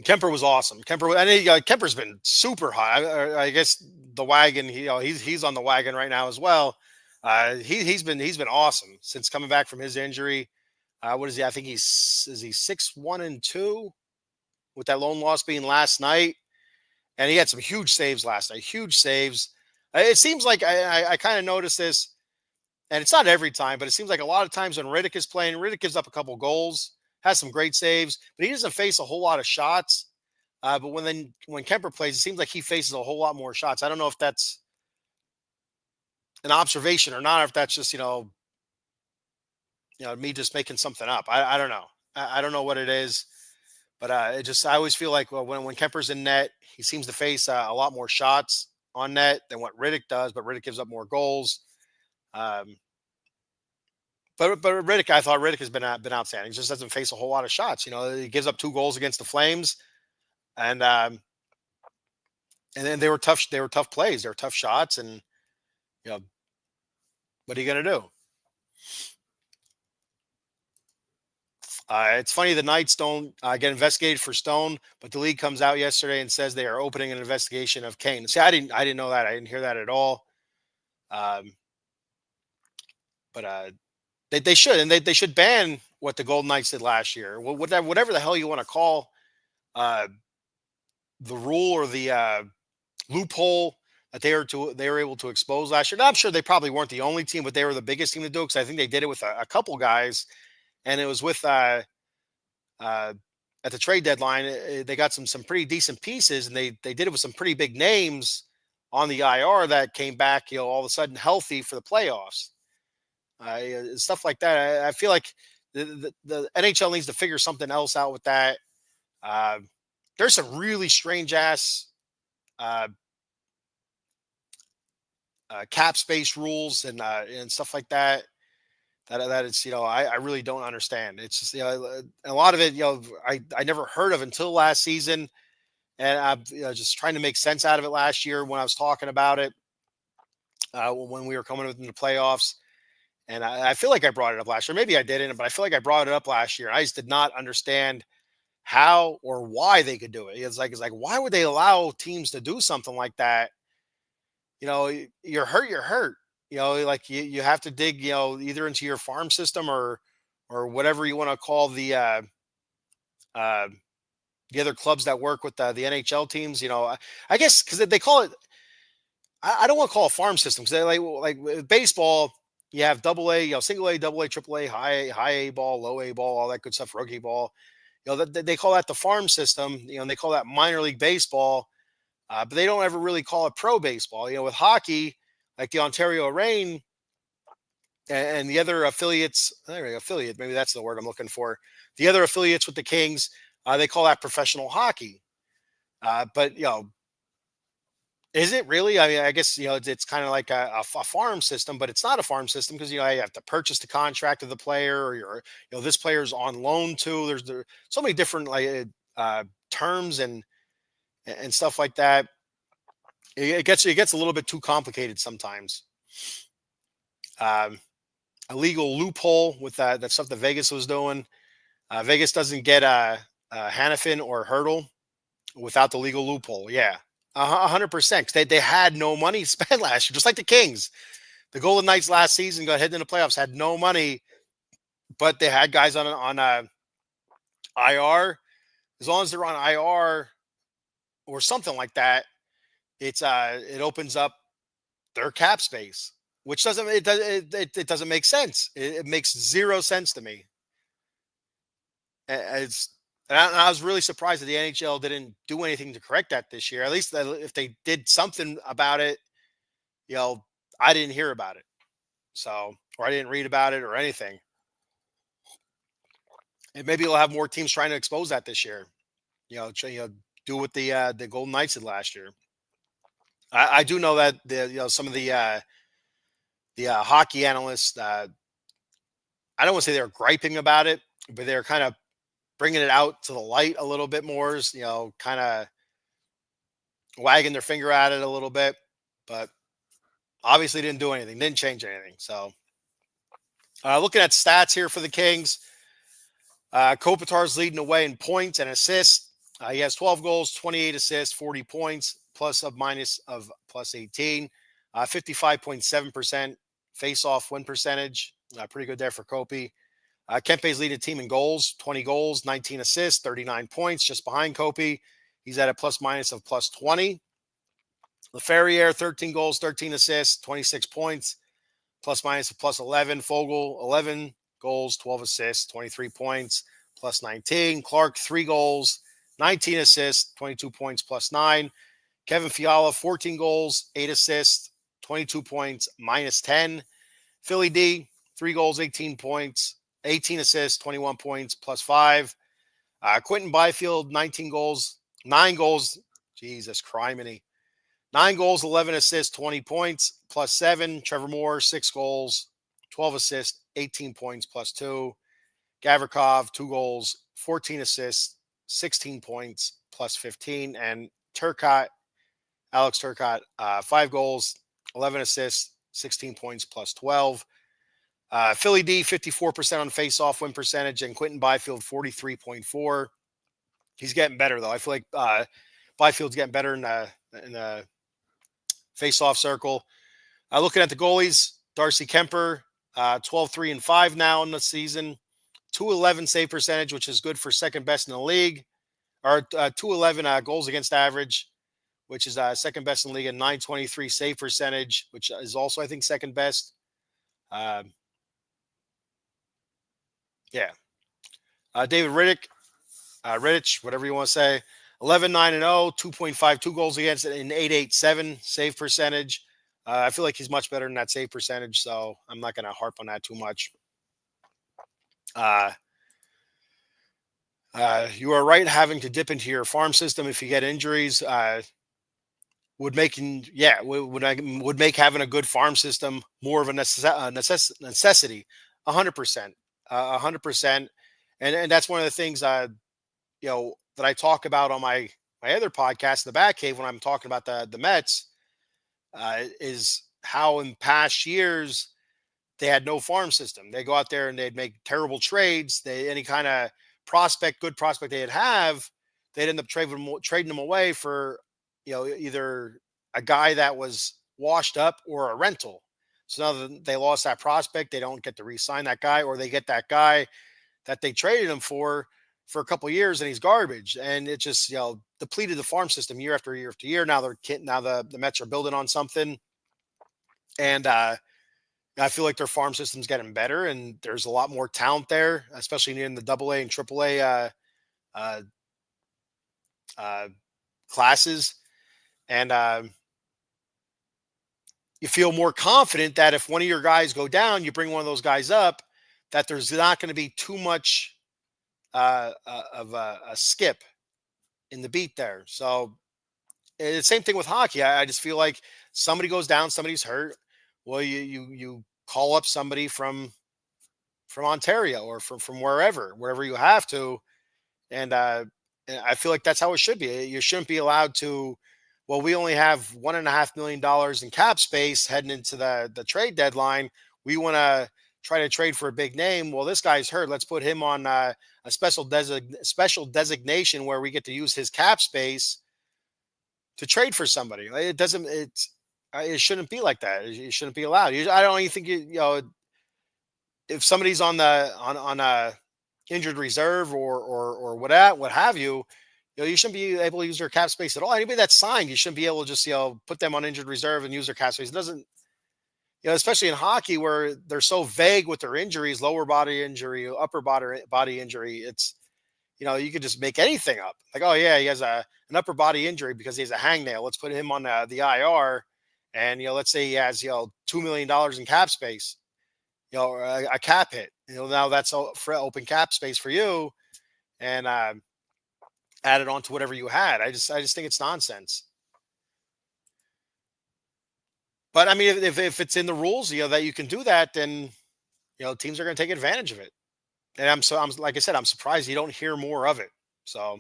Kemper was awesome. Kemper's been super high. I guess the wagon. He's on the wagon right now as well. He's been awesome since coming back from his injury. What is he? I think he 6-1-2 with that lone loss being last night, and he had some huge saves last night. Huge saves. It seems like I kind of noticed this, and it's not every time, but it seems like a lot of times when Riddick is playing, Riddick gives up a couple goals, has some great saves, but he doesn't face a whole lot of shots. But when Kemper plays, it seems like he faces a whole lot more shots. I don't know if that's an observation or not, or if that's just me just making something up. I don't know. I don't know what it is, but I always feel like, well, when Kemper's in net, he seems to face a lot more shots on net than what Riddick does, but Riddick gives up more goals. Um, but Riddick, I thought Riddick has been outstanding. He just doesn't face a whole lot of shots. He gives up 2 goals against the Flames, and then they were tough. They were tough plays. They were tough shots, and you know what are you gonna do? It's funny the Knights don't get investigated for Stone, but the league comes out yesterday and says they are opening an investigation of Kane. See, I didn't know that. I didn't hear that at all. Um, but they should, and they should ban what the Golden Knights did last year. Whatever the hell you want to call uh, the rule or the loophole that they were able to expose last year. Now, I'm sure they probably weren't the only team, but they were the biggest team to do it, because I think they did it with a couple guys, and it was with uh, at the trade deadline. They got some pretty decent pieces, and they did it with some pretty big names on the IR that came back, all of a sudden healthy for the playoffs. Stuff like that. I feel like the NHL needs to figure something else out with that. Uh, there's some really strange ass uh, cap space rules and stuff like that. That it's I really don't understand. It's just a lot of it I never heard of until last season, and I'm just trying to make sense out of it last year when I was talking about it. when we were coming within the playoffs. And I feel like I brought it up last year. Maybe I didn't, but I feel like I brought it up last year. I just did not understand how or why they could do it. It's like why would they allow teams to do something like that? You're hurt, you're hurt. Like you have to dig, either into your farm system or whatever you want to call uh, the other clubs that work with the NHL teams. I guess because they call it. I don't want to call it farm system because they like with baseball. You have double A, single A, double A, triple A, high A ball, low A ball, all that good stuff, rookie ball. They call that the farm system. And they call that minor league baseball, but they don't ever really call it pro baseball. With hockey, like the Ontario Reign and the other affiliates, affiliate, maybe that's the word I'm looking for. The other affiliates with the Kings, they call that professional hockey. But is it really? I mean, I guess it's kind of like a farm system, but it's not a farm system because you have to purchase the contract of the player, or this player's on loan too. There so many different terms and stuff like that. It gets a little bit too complicated sometimes. Um, a legal loophole with that stuff that Vegas was doing. Vegas doesn't get Hannafin or Hurdle without the legal loophole. Yeah, 100%. 'Cause they had no money spent last year, just like the Kings. The Golden Knights last season got heading into the playoffs, had no money, but they had guys on IR. As long as they're on IR or something like that, it opens up their cap space, which it doesn't make sense. It makes zero sense to me. It's and I was really surprised that the NHL didn't do anything to correct that this year. At least if they did something about it, you know, I didn't hear about it. So, or I didn't read about it or anything. And maybe we'll have more teams trying to expose that this year. Do what the Golden Knights did last year. I do know that some of the hockey analysts. I don't want to say they're griping about it, but they're kind of bringing it out to the light a little bit more. Kind of wagging their finger at it a little bit, but obviously didn't do anything, didn't change anything. So, looking at stats here for the Kings, Kopitar's leading the way in points and assists. He has 12 goals, 28 assists, 40 points, plus of minus of plus 18, 55.7% face-off win percentage. Pretty good there for Kopi. Kempe's leading the team in goals, 20 goals, 19 assists, 39 points, just behind Kopi. He's at a plus minus of plus 20. LaFerriere, 13 goals, 13 assists, 26 points, plus minus of plus 11. Fogel, 11 goals, 12 assists, 23 points, plus 19. Clark, 3 goals, 19 assists, 22 points, plus 9. Kevin Fiala, 14 goals, 8 assists, 22 points, minus 10. Philly D, 3 goals, 18 points, 18 assists, 21 points, plus 5. Quentin Byfield, 19 goals, 9 goals. Jesus, criminy. 9 goals, 11 assists, 20 points, plus 7. Trevor Moore, 6 goals, 12 assists, 18 points, plus 2. Gavrikov, 2 goals, 14 assists, 16 points, plus 15. And Alex Turcotte, 5 goals, 11 assists, 16 points, plus 12. Philly D, 54% on face-off win percentage, and Quentin Byfield, 43.4. He's getting better, though. I feel like Byfield's getting better in the face-off circle. Looking at the goalies, Darcy Kemper, 12-3-5 now in the season. 211 save percentage, which is good for second best in the league. Or 211 goals against average, which is second best in the league, and 923 save percentage, which is also, I think, second best. Yeah. David Rittich, whatever you want to say, 11-9-0, 2.52 goals against it, and 887 save percentage. I feel like he's much better than that save percentage, so I'm not going to harp on that too much. You are right having to dip into your farm system if you get injuries. Would make having a good farm system more of a necessity. 100%, 100%, and that's one of the things that I talk about on my other podcast, the Bat Cave, when I'm talking about the Mets, is how in past years they had no farm system. They go out there and they'd make terrible trades. They any kind of good prospect they'd have, they'd end up trading them away for, either a guy that was washed up or a rental. So now that they lost that prospect, they don't get to re-sign that guy, or they get that guy that they traded him for a couple of years and he's garbage. And it just, depleted the farm system year after year after year. Now the Mets are building on something, and I feel like their farm system's getting better, and there's a lot more talent there, especially in the Double A and Triple A uh, uh, classes. And you feel more confident that if one of your guys go down, you bring one of those guys up, that there's not going to be too much of a skip in the beat there. So it's the same thing with hockey. I just feel like somebody goes down, somebody's hurt. Well, you call up somebody from Ontario or from wherever you have to, and I feel like that's how it should be. You shouldn't be allowed to. Well, we only have $1.5 million in cap space heading into the trade deadline. We want to try to trade for a big name. Well, this guy's hurt. Let's put him on a special designation where we get to use his cap space to trade for somebody. It shouldn't be like that. It shouldn't be allowed. I don't even think if somebody's on a injured reserve or what have you, you shouldn't be able to use their cap space at all. Anybody that's signed, you shouldn't be able to just put them on injured reserve and use their cap space. It doesn't, especially in hockey where they're so vague with their injuries, lower body injury, upper body injury. It's, you could just make anything up. Like, oh yeah, he has an upper body injury because he has a hangnail. Let's put him on the IR, and let's say he has $2 million in cap space. A cap hit. Now that's all for open cap space for you, and add it on to whatever you had. I just think it's nonsense. But I mean, if it's in the rules, that you can do that, then teams are going to take advantage of it. And I'm like I said, I'm surprised you don't hear more of it. So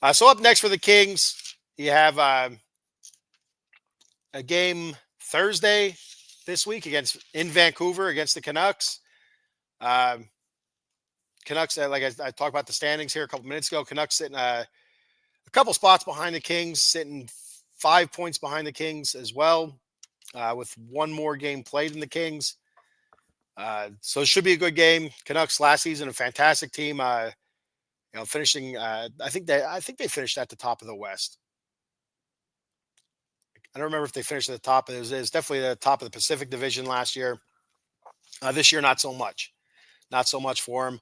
up next for the Kings, you have a game Thursday this week in Vancouver against the Canucks. Canucks, like I talked about the standings here a couple minutes ago. Canucks sitting a couple spots behind the Kings, sitting 5 points behind the Kings as well, with one more game played in the Kings. So it should be a good game. Canucks last season, a fantastic team. Finishing. I think they finished at the top of the West. I don't remember if they finished at the top. It was definitely the top of the Pacific Division last year. This year, not so much. Not so much for them.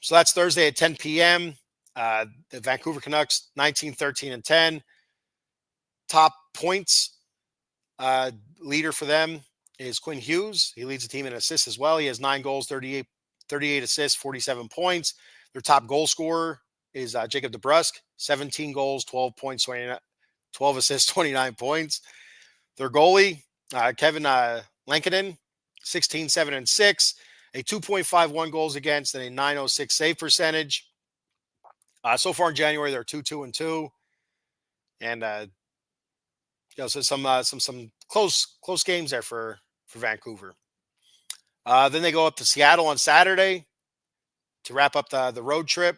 So that's Thursday at 10 p.m. The Vancouver Canucks, 19, 13, and 10. Top points leader for them is Quinn Hughes. He leads the team in assists as well. He has 9 goals, 38 assists, 47 points. Their top goal scorer is Jacob DeBrusk, 17 goals, 12 points, 12 assists, 29 points. Their goalie, Kevin Lankinen, 16, 7, and 6, a 2.51 goals against and a 906 save percentage. So far in January, they're 2-2-2, and so some close games there for Vancouver. Then they go up to Seattle on Saturday to wrap up the road trip.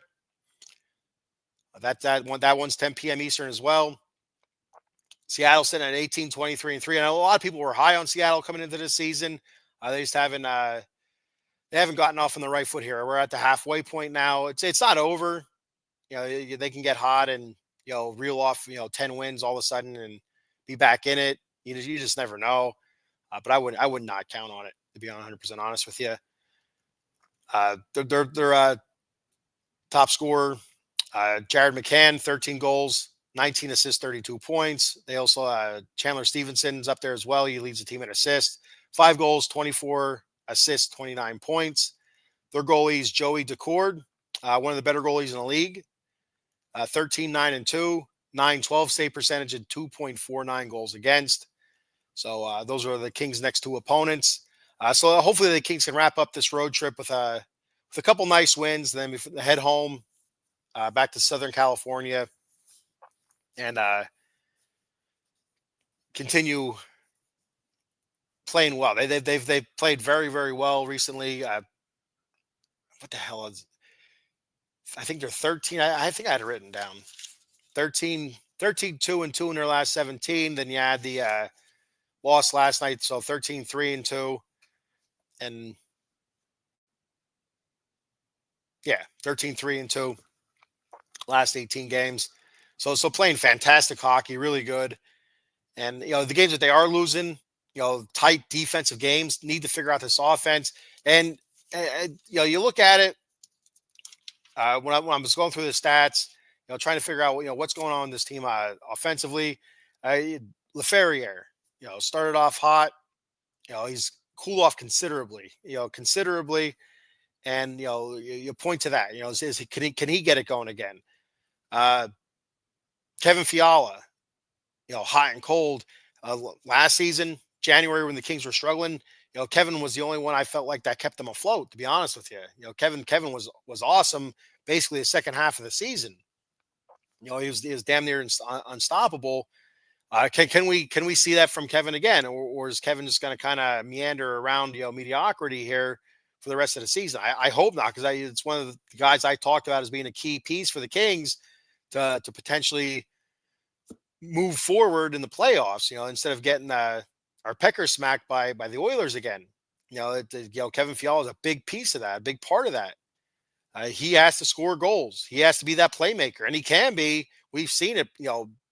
That one's 10 p.m. Eastern as well. Seattle sitting at 18, 23, and 3. I know a lot of people were high on Seattle coming into this season. They just haven't gotten off on the right foot here. We're at the halfway point now. It's not over. They can get hot and reel off 10 wins all of a sudden and be back in it. You just never know. But I would not count on it, to be 100% honest with you. Their top scorer, Jared McCann, 13 goals, 19 assists, 32 points. They also Chandler Stevenson's up there as well. He leads the team in assists, 5 goals, 24 assists, 29 points. Their goalie is Joey Decord, one of the better goalies in the league. 13, 9, and 2, 9-12 save percentage, and 2.49 goals against. So those are the Kings' next 2 opponents. So hopefully the Kings can wrap up this road trip with a couple nice wins. Then head home back to Southern California and continue playing well. They've played very very well recently. What the hell is? I think they're 13. I think I had it written down. 13, 13 2 in their last 17. Then you add the loss last night, so 13 3 and yeah, 13 3 last 18 games. So playing fantastic hockey, really good. And the games that they are losing, tight defensive games, need to figure out this offense. And you look at it when I was going through the stats, trying to figure out what's going on in this team offensively. Leferrier, started off hot. He's cooled off considerably. Considerably, and you point to that. Can he get it going again? Uh, Kevin Fiala, hot and cold. Last season, January when the Kings were struggling, Kevin was the only one I felt like that kept them afloat. To be honest with you, Kevin was awesome. Basically, the second half of the season, he was damn near unstoppable. Can we see that from Kevin again, or is Kevin just going to kind of meander around mediocrity here for the rest of the season? I hope not, because it's one of the guys I talked about as being a key piece for the Kings to potentially move forward in the playoffs, instead of getting our pecker smacked by the Oilers again. Kevin Fiala is a big piece of that, a big part of that. He has to score goals. He has to be that playmaker, and he can be. We've seen it,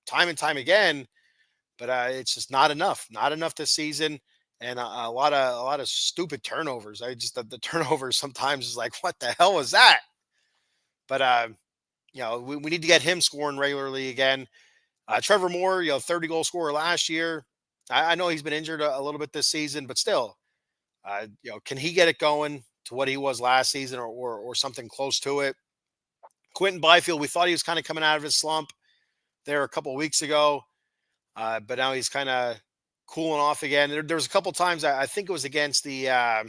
time and time again. But it's just not enough. Not enough this season, and a lot of stupid turnovers. The turnovers sometimes is like, what the hell was that? But we need to get him scoring regularly again. Trevor Moore, 30-goal scorer last year. I know he's been injured a little bit this season, but still, can he get it going to what he was last season, or something close to it? Quentin Byfield, we thought he was kind of coming out of his slump there a couple of weeks ago, but now he's kind of cooling off again. There was a couple times, I think it was against I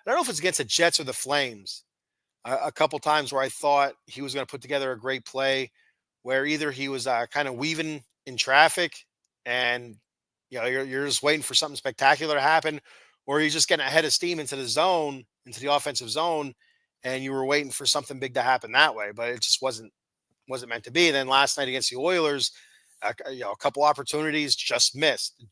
don't know if it's against the Jets or the Flames, a couple times where I thought he was going to put together a great play, where either he was kind of weaving in traffic, and you're just waiting for something spectacular to happen, or he's just getting ahead of steam into the zone, into the offensive zone, and you were waiting for something big to happen that way, but it just wasn't meant to be. And then last night against the Oilers, a couple opportunities just missed.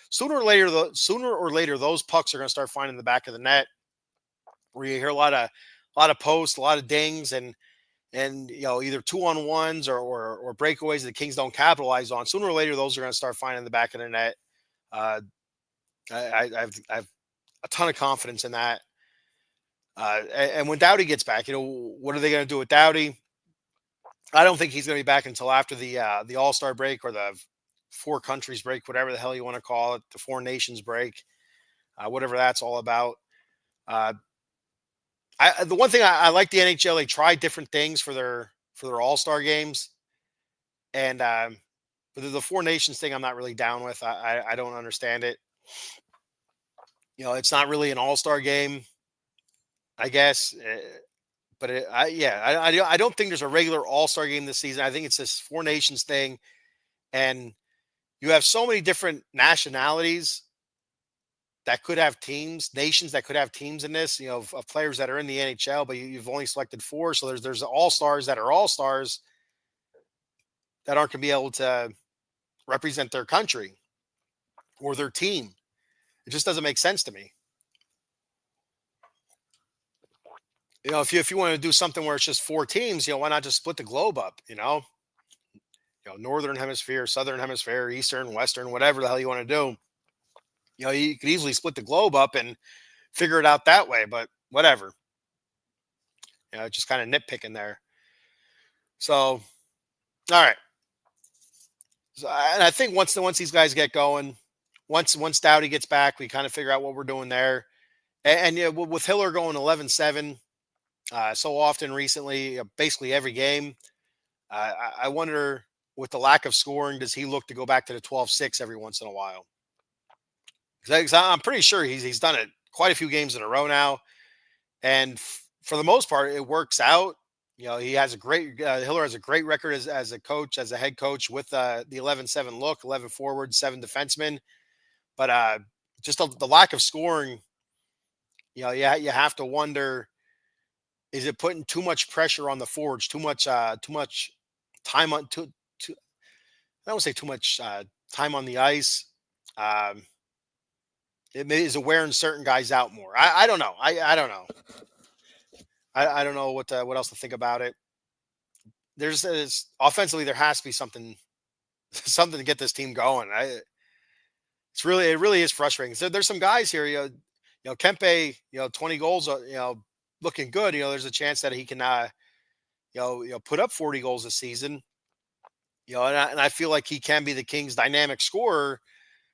Sooner or later, those pucks are going to start finding the back of the net, where you hear a lot of posts, a lot of dings, and either 2-on-1s or breakaways that the Kings don't capitalize on. Sooner or later, those are going to start finding the back of the net. Uh, I've a ton of confidence in that. And when Doughty gets back, what are they going to do with Doughty? I don't think he's going to be back until after the All-Star break, or the four countries break, whatever the hell you want to call it, the Four Nations break, whatever that's all about. Uh, the one thing I like the NHL, they try different things for their All-Star games, and but the Four Nations thing, I'm not really down with. I don't understand it. It's not really an All-Star game, I guess. But I don't think there's a regular All-Star game this season. I think it's this Four Nations thing, and you have so many different nationalities that could have teams, nations that could have teams in this, of players that are in the NHL, but you've only selected four. So there's all-stars that are all-stars that aren't going to be able to represent their country or their team. It just doesn't make sense to me. If you want to do something where it's just four teams, why not just split the globe up? Northern hemisphere, southern hemisphere, eastern, western, whatever the hell you want to do. You could easily split the globe up and figure it out that way, but whatever. Just kind of nitpicking there. So, all right. So, and I think once these guys get going, once Doughty gets back, we kind of figure out what we're doing there. And with Hiller going 11-7 so often recently, basically every game, I wonder, with the lack of scoring, does he look to go back to the 12-6 every once in a while? Because I'm pretty sure he's done it quite a few games in a row now, and for the most part, it works out. He has a great Hiller has a great record as a coach, as a head coach with the 11-7 look, 11 forward, 7 defensemen. But just the lack of scoring, you have to wonder, is it putting too much pressure on the forwards, too much time on too I don't say too much time on the ice. Um, is it wearing certain guys out more? I don't know. I don't know. I don't know what else to think about it. There's offensively there has to be something something to get this team going. It really is frustrating. So there's some guys here. Kempe. 20 goals. Looking good. There's a chance that he can put up 40 goals this season. And I feel like he can be the Kings' dynamic scorer,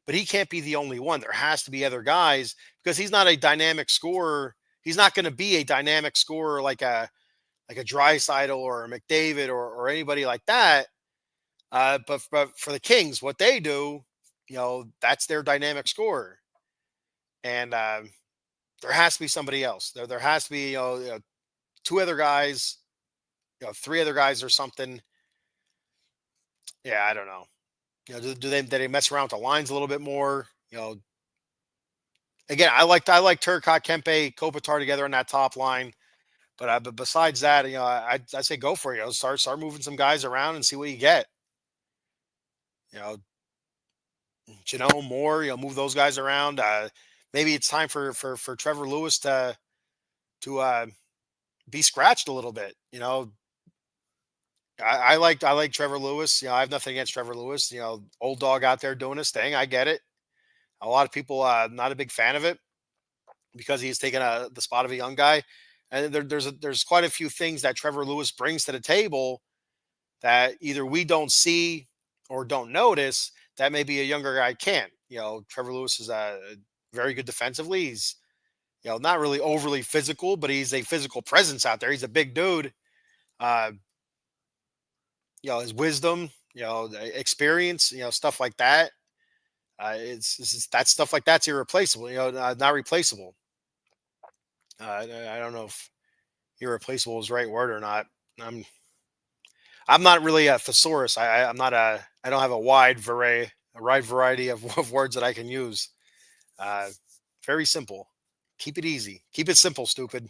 but he can't be the only one. There has to be other guys because he's not a dynamic scorer. He's not going to be a dynamic scorer like a Drysaitel or a McDavid or anybody like that. But for the Kings, what they do, that's their dynamic scorer, and there has to be somebody else. There has to be two other guys, three other guys or something. Yeah, I don't know. Do they mess around with the lines a little bit more? Again, I like Turcotte, Kempe, Kopitar together on that top line. But besides that, I say go for it. Start moving some guys around and see what you get. You know, Moore, move those guys around. Maybe it's time for Trevor Lewis to be scratched a little bit. I like Trevor Lewis. I have nothing against Trevor Lewis. Old dog out there doing his thing. I get it. A lot of people not a big fan of it because he's taken the spot of a young guy. And there's quite a few things that Trevor Lewis brings to the table that either we don't see or don't notice that maybe a younger guy can't. Trevor Lewis is very good defensively. He's not really overly physical, but he's a physical presence out there. He's a big dude. Uh, his wisdom, the experience, stuff like that. It's that stuff like that's irreplaceable. Not replaceable. I don't know if irreplaceable is the right word or not. I'm I'm not really a thesaurus. I'm not a. I don't have a wide variety of words that I can use. Uh, Very simple. Keep it easy. Keep it simple. Stupid.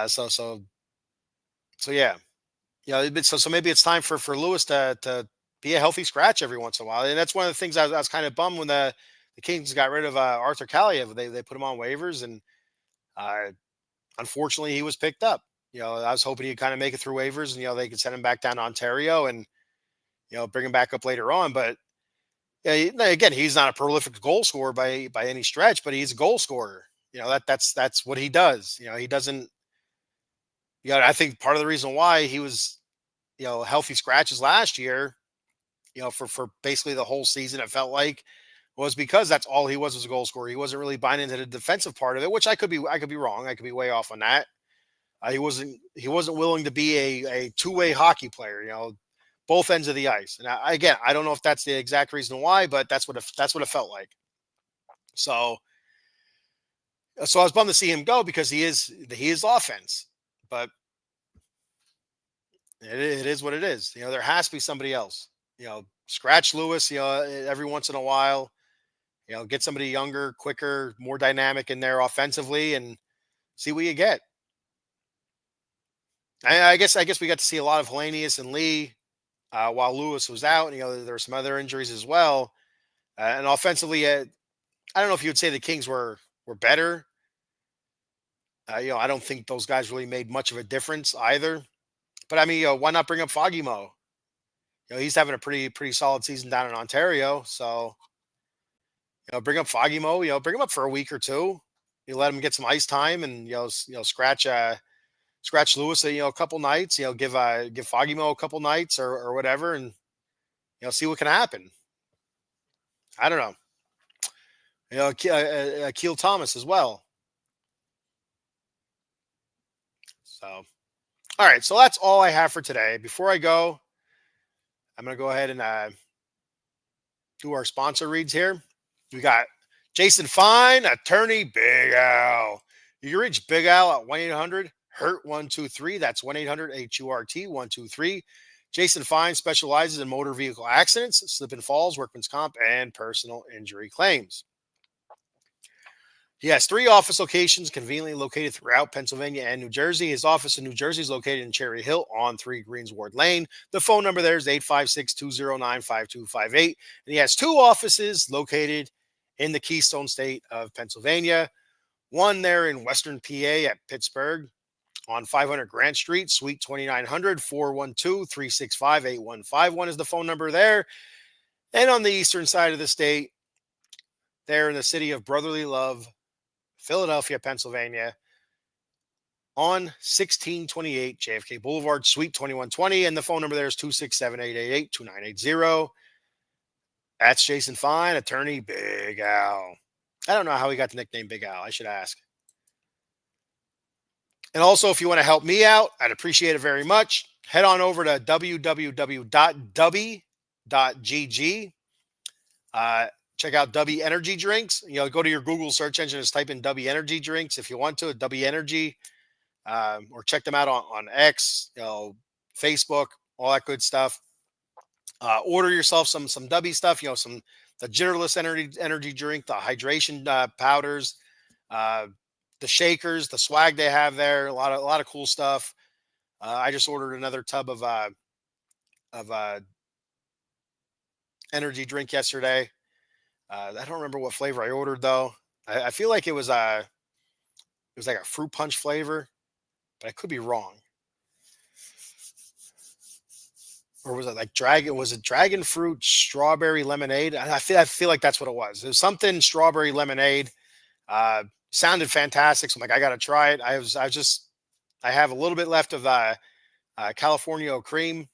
So yeah. So maybe it's time for Lewis to be a healthy scratch every once in a while, and that's one of the things I was kind of bummed when the Kings got rid of Arthur Kaliev. They put him on waivers, and uh, unfortunately, he was picked up. I was hoping he'd kind of make it through waivers, and they could send him back down to Ontario and bring him back up later on. But yeah, again, he's not a prolific goal scorer by any stretch, but he's a goal scorer. That's what he does. He doesn't. I think part of the reason why he was healthy scratches last year, for basically the whole season, it felt like was because that's all he was a goal scorer. He wasn't really buying into the defensive part of it, which I could be wrong. I could be way off on that. He wasn't willing to be a two-way hockey player. Both ends of the ice. And again, I don't know if that's the exact reason why, but that's what it felt like. So I was bummed to see him go because he is offense, but it is what it is. There has to be somebody else. Scratch Lewis. Every once in a while. Get somebody younger, quicker, more dynamic in there offensively, and see what you get. I guess we got to see a lot of Hellenius and Lee while Lewis was out. And, there were some other injuries as well. And offensively, I don't know if you would say the Kings were better. I don't think those guys really made much of a difference either. But I mean, why not bring up Foggy Mo? He's having a pretty solid season down in Ontario. So bring up Foggy Mo. Bring him up for a week or two. You let him get some ice time, and scratch Lewis a couple nights. Give Foggy Mo a couple nights or whatever, and see what can happen. I don't know. Keel Thomas as well. So, all right. So that's all I have for today. Before I go, I'm going to go ahead and do our sponsor reads here. We got Jason Fine, attorney Big Al. You can reach Big Al at 1-800 HURT123. That's 1-800-HURT123. Jason Fine specializes in motor vehicle accidents, slip and falls, workman's comp, and personal injury claims. He has 3 office locations conveniently located throughout Pennsylvania and New Jersey. His office in New Jersey is located in Cherry Hill on 3 Greensward Lane. The phone number there is 856-209-5258. And he has 2 offices located in the Keystone State of Pennsylvania. One there in Western PA at Pittsburgh on 500 Grant Street, Suite 2900, 412-365-8151 is the phone number there. And on the eastern side of the state, there in the city of Brotherly Love, Philadelphia, Pennsylvania, on 1628 JFK Boulevard, Suite 2120. And the phone number there is 267-888-2980. That's Jason Fine, attorney Big Al. I don't know how he got the nickname Big Al. I should ask. And also, if you want to help me out, I'd appreciate it very much. Head on over to www.dubby.gg. Check out Dubby Energy Drinks. Go to your Google search engine and just type in Dubby Energy Drinks if you want to, Dubby Energy, or check them out on X, Facebook, all that good stuff. Order yourself some Dubby stuff, the Jitterless energy drink, the hydration powders, the shakers, the swag they have there, a lot of cool stuff. I just ordered another tub of energy drink yesterday. I don't remember what flavor I ordered though. I feel like it was like a fruit punch flavor, but I could be wrong. Or was it like dragon? Was it dragon fruit strawberry lemonade? I feel like that's what it was. It was something strawberry lemonade. Sounded fantastic. So I'm like, I gotta try it. I have a little bit left of California cream,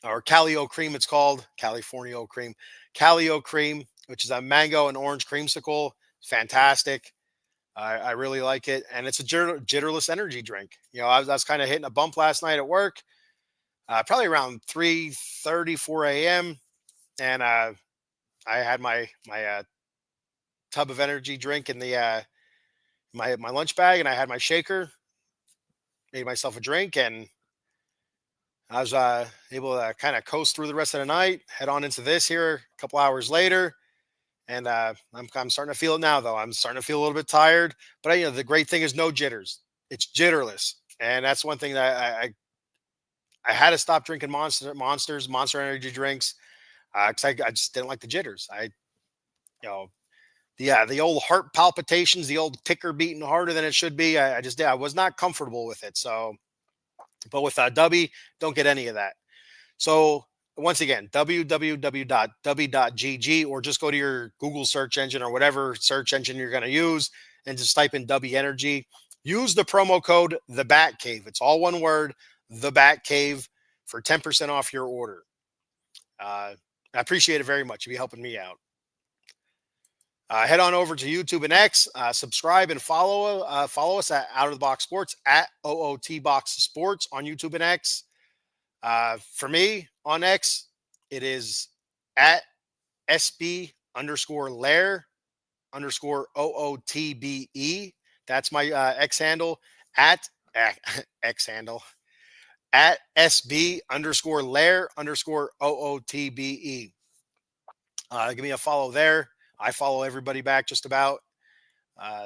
or Calio cream. It's called California cream, Calio cream, which is a mango and orange creamsicle. Fantastic. I really like it, and it's a jitterless energy drink. I was kind of hitting a bump last night at work, probably around 3:30, 4 a.m., and I had my tub of energy drink in the my lunch bag, and I had my shaker, made myself a drink, and I was able to kind of coast through the rest of the night, head on into this here a couple hours later. And I'm starting to feel it now, though. I'm starting to feel a little bit tired, but the great thing is no jitters. It's jitterless, and that's one thing that I had to stop drinking Monster energy drinks, because I just didn't like the jitters. The old heart palpitations, the old ticker beating harder than it should be. I was not comfortable with it. So, but with Dubby, don't get any of that. So once again, www.dubby.gg, or just go to your Google search engine or whatever search engine you're going to use and just type in Dubby Energy. Use the promo code The Bat Cave. It's all one word, The Bat Cave, for 10% off your order. I appreciate it very much. You'll be helping me out. Head on over to YouTube and X. Subscribe and follow us at Out of the Box Sports, at OOT Box Sports on YouTube and X. For me on X, it is at SB_Lair_OOTBE. That's my X handle, at X handle, at SB_Lair_OOTBE. Give me a follow there. I follow everybody back just about.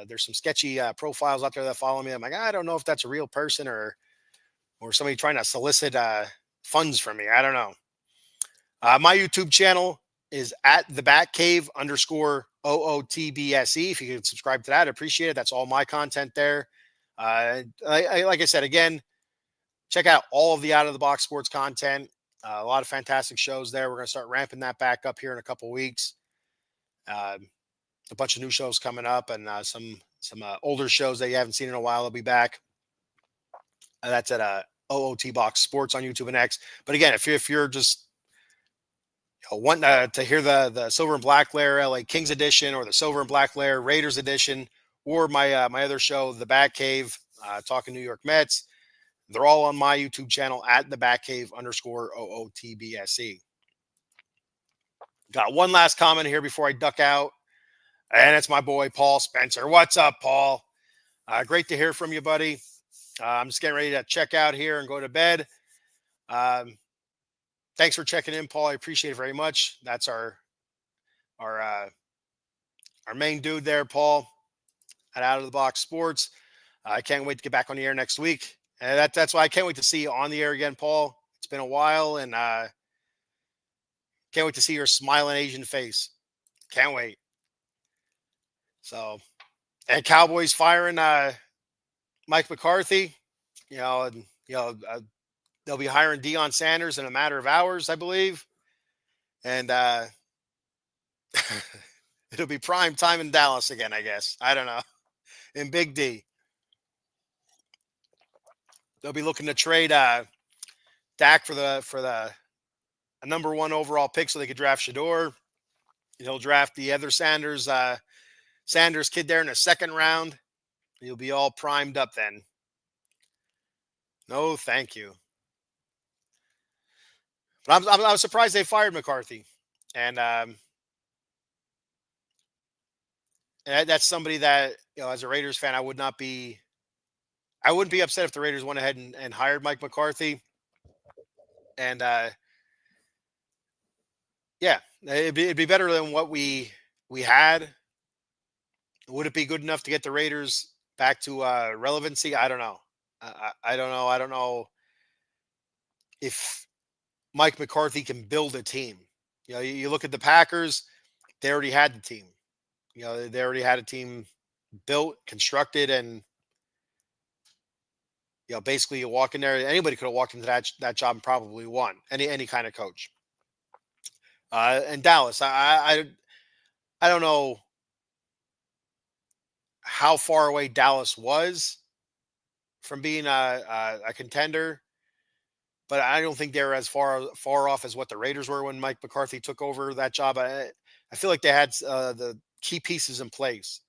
There's some sketchy profiles out there that follow me. I'm like, I don't know if that's a real person or somebody trying to solicit funds from me. I don't know. My YouTube channel is at the Batcave_OOTBSE. If you could subscribe to that, I appreciate it. That's all my content there. Like I said, again, check out all of the Out of the Box Sports content. A lot of fantastic shows there. We're going to start ramping that back up here in a couple weeks. A bunch of new shows coming up, and some older shows that you haven't seen in a while will be back. That's at OOT Box Sports on YouTube and X. But again, if you're just wanting to hear the Silver and Black Lair LA Kings edition, or the Silver and Black Lair Raiders edition, or my my other show, The Batcave, talking New York Mets, they're all on my YouTube channel at the Batcave_OOTBSE. Got one last comment here before I duck out, and it's my boy Paul Spencer. What's up, Paul? Great to hear from you, buddy. I'm just getting ready to check out here and go to bed. Um, Thanks for checking in, Paul. I appreciate it very much. That's our our main dude there, Paul, at Out of the Box Sports. I can't wait to get back on the air next week. And that's why I can't wait to see you on the air again, Paul. It's been a while, and can't wait to see your smiling Asian face. Can't wait. So, and Cowboys firing Mike McCarthy. And they'll be hiring Deion Sanders in a matter of hours, I believe, and it'll be prime time in Dallas again. I guess I don't know. In Big D, they'll be looking to trade Dak for the a number one overall pick so they could draft Shador. He'll draft the other Sanders kid there in the second round. You'll be all primed up then. No, thank you. But I was surprised they fired McCarthy, and that's somebody that as a Raiders fan, I wouldn't be upset if the Raiders went ahead and hired Mike McCarthy, and yeah, it'd be better than what we had. Would it be good enough to get the Raiders back to relevancy? I don't know. I don't know. I don't know if Mike McCarthy can build a team. You look at the Packers; they already had the team. They already had a team built, constructed, and basically you walk in there. Anybody could have walked into that job and probably won. Any kind of coach. And Dallas, I don't know how far away Dallas was from being a contender, but I don't think they're as far off as what the Raiders were when Mike McCarthy took over that job. I feel like they had the key pieces in place.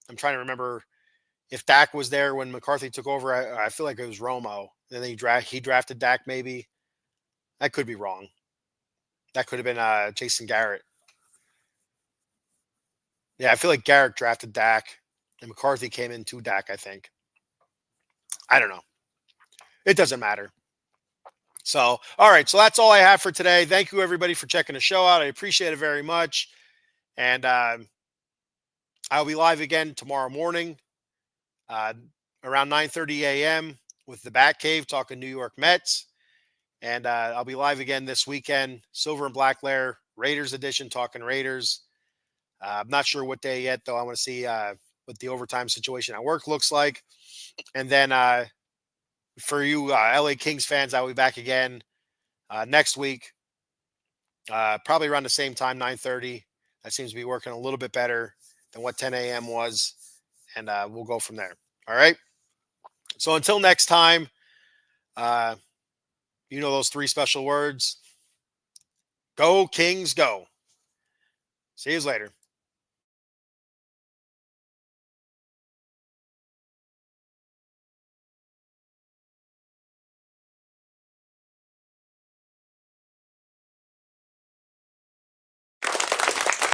I'm trying to remember if Dak was there when McCarthy took over. I feel like it was Romo. And then he drafted Dak. Maybe I could be wrong. That could have been Jason Garrett. Yeah, I feel like Garrett drafted Dak, and McCarthy came in to Dak. I think. I don't know. It doesn't matter. So, all right. So that's all I have for today. Thank you, everybody, for checking the show out. I appreciate it very much. And I'll be live again tomorrow morning uh, around 9:30 a.m. with the Bat Cave talking New York Mets. And I'll be live again this weekend, Silver and Black Lair, Raiders edition, talking Raiders. I'm not sure what day yet, though. I want to see what the overtime situation at work looks like. And then for you LA Kings fans, I'll be back again next week, probably around the same time, 9:30. That seems to be working a little bit better than what 10 a.m. was. And we'll go from there. All right. So until next time, uh, those three special words. Go Kings, go. See you later.